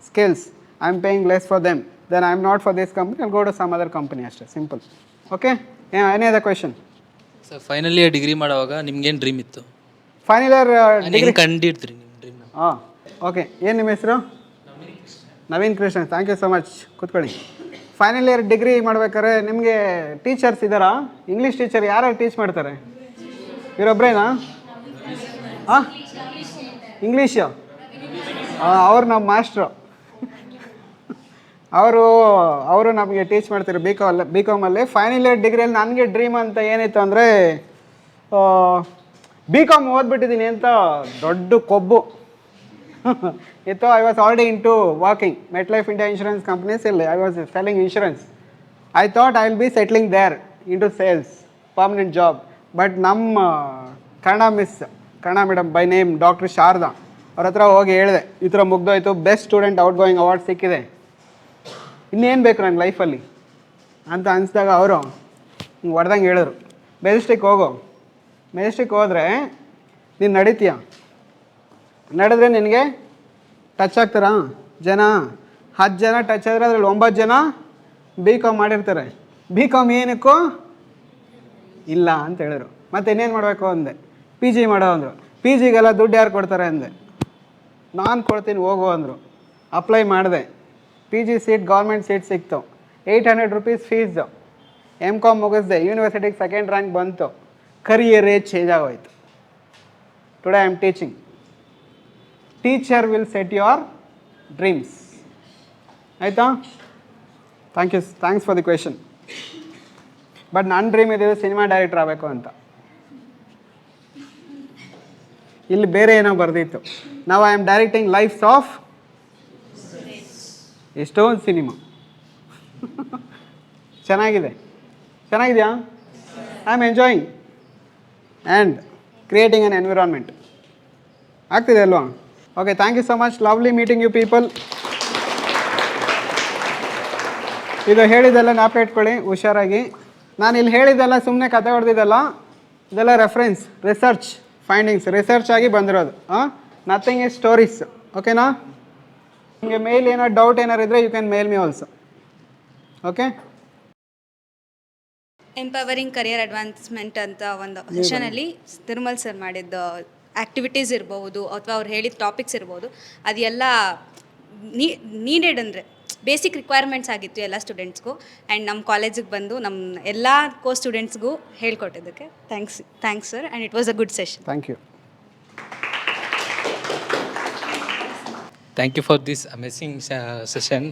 skills, I am paying less for them, then I am not for this company, I go to some other company. ಅಷ್ಟೇ, simple. Okay, any other question? Sir, final year degree ಮಾಡುವಾಗ ನಿಮ್ಗೇನು dream ಇತ್ತು? Final year degree ಕಂಡಿಡ್ತೀರಿ ನಿಮ್ಮ ಡ್ರೀಮ್ನ? ಹಾಂ, okay. ಏನು ನಿಮ್ಮ ಹೆಸರು? Naveen Krishna. Thank you so much. ಕೂತ್ಕೊಳ್ಳಿ. ಫೈನಲ್ ಇಯರ್ ಡಿಗ್ರಿ ಮಾಡ್ಬೇಕಾದ್ರೆ ನಿಮಗೆ ಟೀಚರ್ಸ್ ಇದ್ದಾರಾ? ಇಂಗ್ಲೀಷ್ ಟೀಚರ್ ಯಾರು ಟೀಚ್ ಮಾಡ್ತಾರೆ? ಇವರೊಬ್ಬರೇನಾ? ಹಾಂ, ಇಂಗ್ಲೀಷು? ಅವ್ರು ನಮ್ಮ ಮಾಸ್ಟ್ರು. ಅವರು ನಮಗೆ ಟೀಚ್ ಮಾಡ್ತಾರೆ ಬಿ ಕಾಮಲ್ಲಿ. ಫೈನಲ್ ಇಯರ್ ಡಿಗ್ರಿಯಲ್ಲಿ ನನಗೆ ಡ್ರೀಮ್ ಅಂತ ಏನಿತ್ತು ಅಂದರೆ ಬಿ ಕಾಮ್ ಓದ್ಬಿಟ್ಟಿದ್ದೀನಿ ಅಂತ ದೊಡ್ಡ ಕೊಬ್ಬು ಇತ್ತು. I was already into working MetLife India Insurance Companies. ಇಲ್ಲಿ I was selling insurance. I thought I will be settling there into sales, permanent job. But ನಮ್ಮ Kannada madam by name doctor Sharada ಅವ್ರ ಹತ್ರ ಹೋಗಿ ಹೇಳಿದೆ, ಈ ಥರ ಮುಗ್ದೋಯ್ತು, best student outgoing award ಸಿಕ್ಕಿದೆ, ಇನ್ನೇನು ಬೇಕು ನನ್ನ ಲೈಫಲ್ಲಿ ಅಂತ ಅನಿಸ್ದಾಗ ಅವರು ಹಿಂಗೆ ಹೊಡೆದಂಗೆ ಹೇಳಿದ್ರು, ಮೆಜೆಸ್ಟಿಕ್ ಹೋಗು. ಮೆಜೆಸ್ಟಿಕ್ ಹೋದರೆ ನೀನು ನಡೀತೀಯ, ನಡೆದ್ರೆ ನಿನಗೆ ಟಚ್ ಆಗ್ತಾರಾ ಜನ? 10 ಜನ ಟಚ್ ಆದರೆ ಅದರಲ್ಲಿ 9 ಜನ ಬಿ ಕಾಮ್ ಮಾಡಿರ್ತಾರೆ. ಬಿ ಕಾಮ್ ಏನಕ್ಕೂ ಇಲ್ಲ ಅಂತ ಹೇಳಿದ್ರು. ಮತ್ತು ಇನ್ನೇನು ಮಾಡಬೇಕು ಅಂದೆ. PG ಮಾಡೋ ಅಂದರು. PGಗೆಲ್ಲ ದುಡ್ಡು ಯಾರು ಕೊಡ್ತಾರೆ ಅಂದೆ. ನಾನು ಕೊಡ್ತೀನಿ ಹೋಗು ಅಂದರು. ಅಪ್ಲೈ ಮಾಡಿದೆ. PG ಸೀಟ್ ಗೌರ್ಮೆಂಟ್ ಸೀಟ್ ಸಿಕ್ತು. 800 rupees ಫೀಸು. MCom ಮುಗಿಸ್ದೆ. ಯೂನಿವರ್ಸಿಟಿಗೆ 2nd ರ್ಯಾಂಕ್ ಬಂತು. ಕರಿಯರೇ ಚೇಂಜ್ ಆಗೋಯ್ತು. Today I am teaching. Teacher will set your dreams. ಆಯಿತಾ? Thank you. Thanks for the question. But ನನ್ನ ಡ್ರೀಮ್ ಇದೆ ಸಿನಿಮಾ ಡೈರೆಕ್ಟರ್ ಆಗಬೇಕು ಅಂತ. ಇಲ್ಲಿ ಬೇರೆ ಏನೋ ಬರೆದಿತ್ತು. ನಾವು I am directing lives of ಎಷ್ಟೊಂದು ಸಿನಿಮಾ. ಚೆನ್ನಾಗಿದೆಯಾ? I am enjoying and creating an environment. ಆಗ್ತಿದೆ ಅಲ್ವಾ? Okay, thank you so much. Lovely meeting you people. ಇದು ಹೇಳಿದ್ದೆಲ್ಲ ಜ್ಞಾಪಕ ಇಟ್ಕೊಳ್ಳಿ ಹುಷಾರಾಗಿ. ನಾನು ಇಲ್ಲಿ ಹೇಳಿದ್ದೆಲ್ಲ ಸುಮ್ಮನೆ ಕತೆ ಹೊಡೆದಿದ್ದಲ್ಲ, ಇದೆಲ್ಲ ರೆಫರೆನ್ಸ್, ರಿಸರ್ಚ್ ಫೈಂಡಿಂಗ್ಸ್, ರಿಸರ್ಚ್ ಆಗಿ ಬಂದಿರೋದು. Nothing is stories. ಓಕೆನಾ? ನಿಮಗೆ ಮೇಲ್ ಏನೋ ಡೌಟ್ ಏನಾರು ಇದ್ದರೆ you can mail me also. Okay, empowering career advancement ಅಂತ ಒಂದು ಸೆಷನಲ್ಲಿ ತಿರುಮಲ್ ಸರ್ ಮಾಡಿದ್ದು ಆ್ಯಕ್ಟಿವಿಟೀಸ್ ಇರ್ಬೋದು ಅಥವಾ ಅವ್ರು ಹೇಳಿದ ಟಾಪಿಕ್ಸ್ ಇರ್ಬೋದು, ಅದೆಲ್ಲ ನೀಡೆಡ್ ಅಂದರೆ ಬೇಸಿಕ್ ರಿಕ್ವೈರ್ಮೆಂಟ್ಸ್ ಆಗಿತ್ತು ಎಲ್ಲ ಸ್ಟೂಡೆಂಟ್ಸ್ಗೂ. ಆ್ಯಂಡ್ ನಮ್ಮ ಕಾಲೇಜಿಗೆ ಬಂದು ನಮ್ಮ ಎಲ್ಲ ಕೋ ಸ್ಟೂಡೆಂಟ್ಸ್ಗೂ ಹೇಳ್ಕೊಟ್ಟಿದ್ದಕ್ಕೆ thanks sir, and it was a good session. Thank you. Thank you for this amazing session.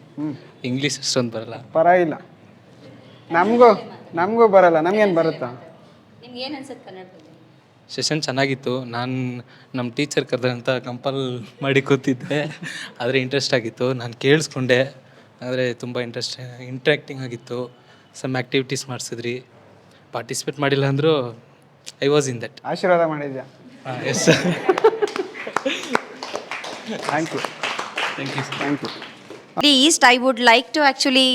English ಅಷ್ಟೊಂದು ಬರಲ್ಲ. ಪರವಾಗಿಲ್ಲ, ನಮಗೂ ಬರಲ್ಲ, ನಮಗೇನು ಬರುತ್ತಾ? ನಿಮ್ಗೆ ಏನು ಅನ್ಸುತ್ತೆ ಕನ್ನಡದಲ್ಲಿ? ಸೆಷನ್ ಚೆನ್ನಾಗಿತ್ತು. ನಾನು ನಮ್ಮ ಟೀಚರ್ ಕರೆದಂತ ಕಂಪಲ್ ಮಾಡಿ ಕೂತಿದ್ದೆ, ಆದರೆ ಇಂಟ್ರೆಸ್ಟ್ ಆಗಿತ್ತು. ನಾನು ಕೇಳಿಸ್ಕೊಂಡೆ, ಆದರೆ ತುಂಬ ಇಂಟ್ರ್ಯಾಕ್ಟಿಂಗ್ ಆಗಿತ್ತು. Some activities ಮಾಡಿಸಿದ್ರಿ. ಪಾರ್ಟಿಸಿಪೇಟ್ ಮಾಡಿಲ್ಲ ಅಂದರೂ ಐ ವಾಸ್ ಇನ್ ದಟ್. ಆಶೀರ್ವಾದ ಮಾಡಿದ್ಯಾ? Yes sir. Thank you. Thank you. Least, I would like to actually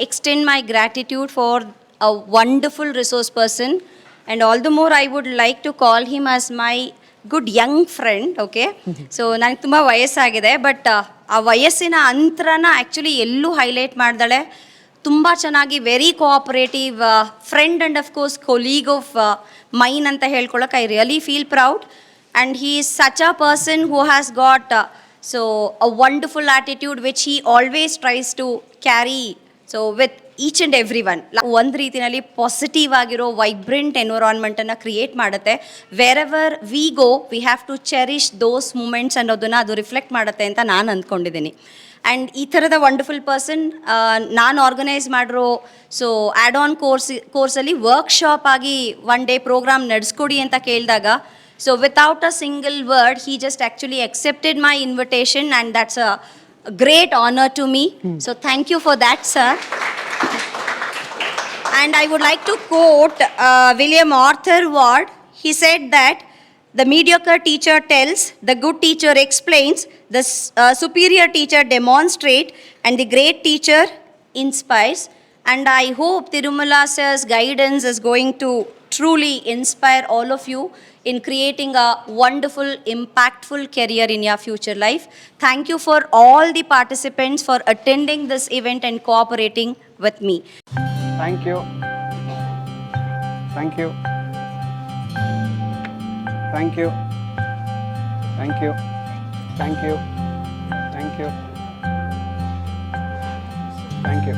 extend my gratitude for a wonderful resource person, and all the more I would like to call him as my good young friend. Okay, so ನನಗೆ ತುಂಬ ವಯಸ್ಸಾಗಿದೆ, but ಆ ವಯಸ್ಸಿನ ಅಂತರನ actually ಎಲ್ಲೂ highlight ಮಾಡ್ದಾಳೆ. ತುಂಬ ಚೆನ್ನಾಗಿ very cooperative friend and of course colleague of mine ಅಂತ ಹೇಳ್ಕೊಳಕ್ಕೆ I really feel proud. And he is such a person who has got so a wonderful attitude which he always tries to carry so with each and everyone. ಒಂದು ರೀತಿಯಲ್ಲಿ positive ಆಗಿರೋ vibrant ಎನ್ವಿರಾನ್ಮೆಂಟನ್ನು create ಮಾಡುತ್ತೆ. Wherever we go we have to cherish those moments ಅನ್ನೋದನ್ನು ಅದು reflect ಮಾಡುತ್ತೆ ಅಂತ ನಾನು ಅಂದ್ಕೊಂಡಿದ್ದೀನಿ. ಆ್ಯಂಡ್ ಈ ಥರದ ವಂಡರ್ಫುಲ್ ಪರ್ಸನ್ ನಾನು ಆರ್ಗನೈಸ್ ಮಾಡಿರೋ ಆ್ಯಡ್ ಆನ್ ಕೋರ್ಸಲ್ಲಿ ವರ್ಕ್ಶಾಪ್ ಆಗಿ ಒನ್ ಡೇ ಪ್ರೋಗ್ರಾಮ್ ನಡೆಸ್ಕೊಡಿ ಅಂತ ಕೇಳಿದಾಗ, so without a single word, he just actually accepted my invitation, and that's a great honor to me. So thank you for that, sir. And I would like to quote William Arthur Ward. He said that the mediocre teacher tells, the good teacher explains, the superior teacher demonstrates, and the great teacher inspires. And I hope Tirumala sir's guidance is going to truly inspire all of you in creating a wonderful, impactful career in your future life. Thank you for all the participants for attending this event and cooperating with me. Thank you. Thank you. Thank you. Thank you. Thank you. Thank you. Thank you.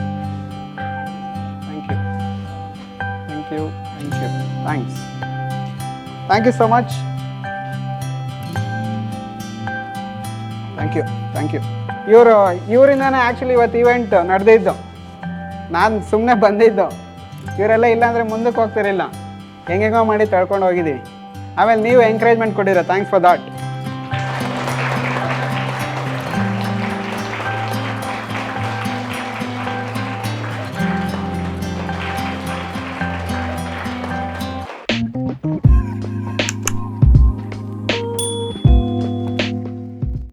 Thank you. Thank you. Thank you. Thanks. Thank you so much. Thank you. Thank you. ಇವರಿಂದಾನೆ actually ಇವತ್ತು event ನಡೆದಿದ್ದು. ನಾನು ಸುಮ್ಮನೆ ಬಂದಿದ್ದು. ಇವರೆಲ್ಲ ಇಲ್ಲಾಂದರೆ ಮುಂದಕ್ಕೆ ಹೋಗ್ತಿರಲಿಲ್ಲ. ಹೆಂಗೆಗೋ ಮಾಡಿ ತಳ್ಕೊಂಡು ಹೋಗಿದ್ದೀವಿ. ಆಮೇಲೆ ನೀವು ಎಂಕರೇಜ್ಮೆಂಟ್ ಕೊಟ್ಟಿರೋ, ಥ್ಯಾಂಕ್ಸ್ ಫಾರ್ ದಾಟ್.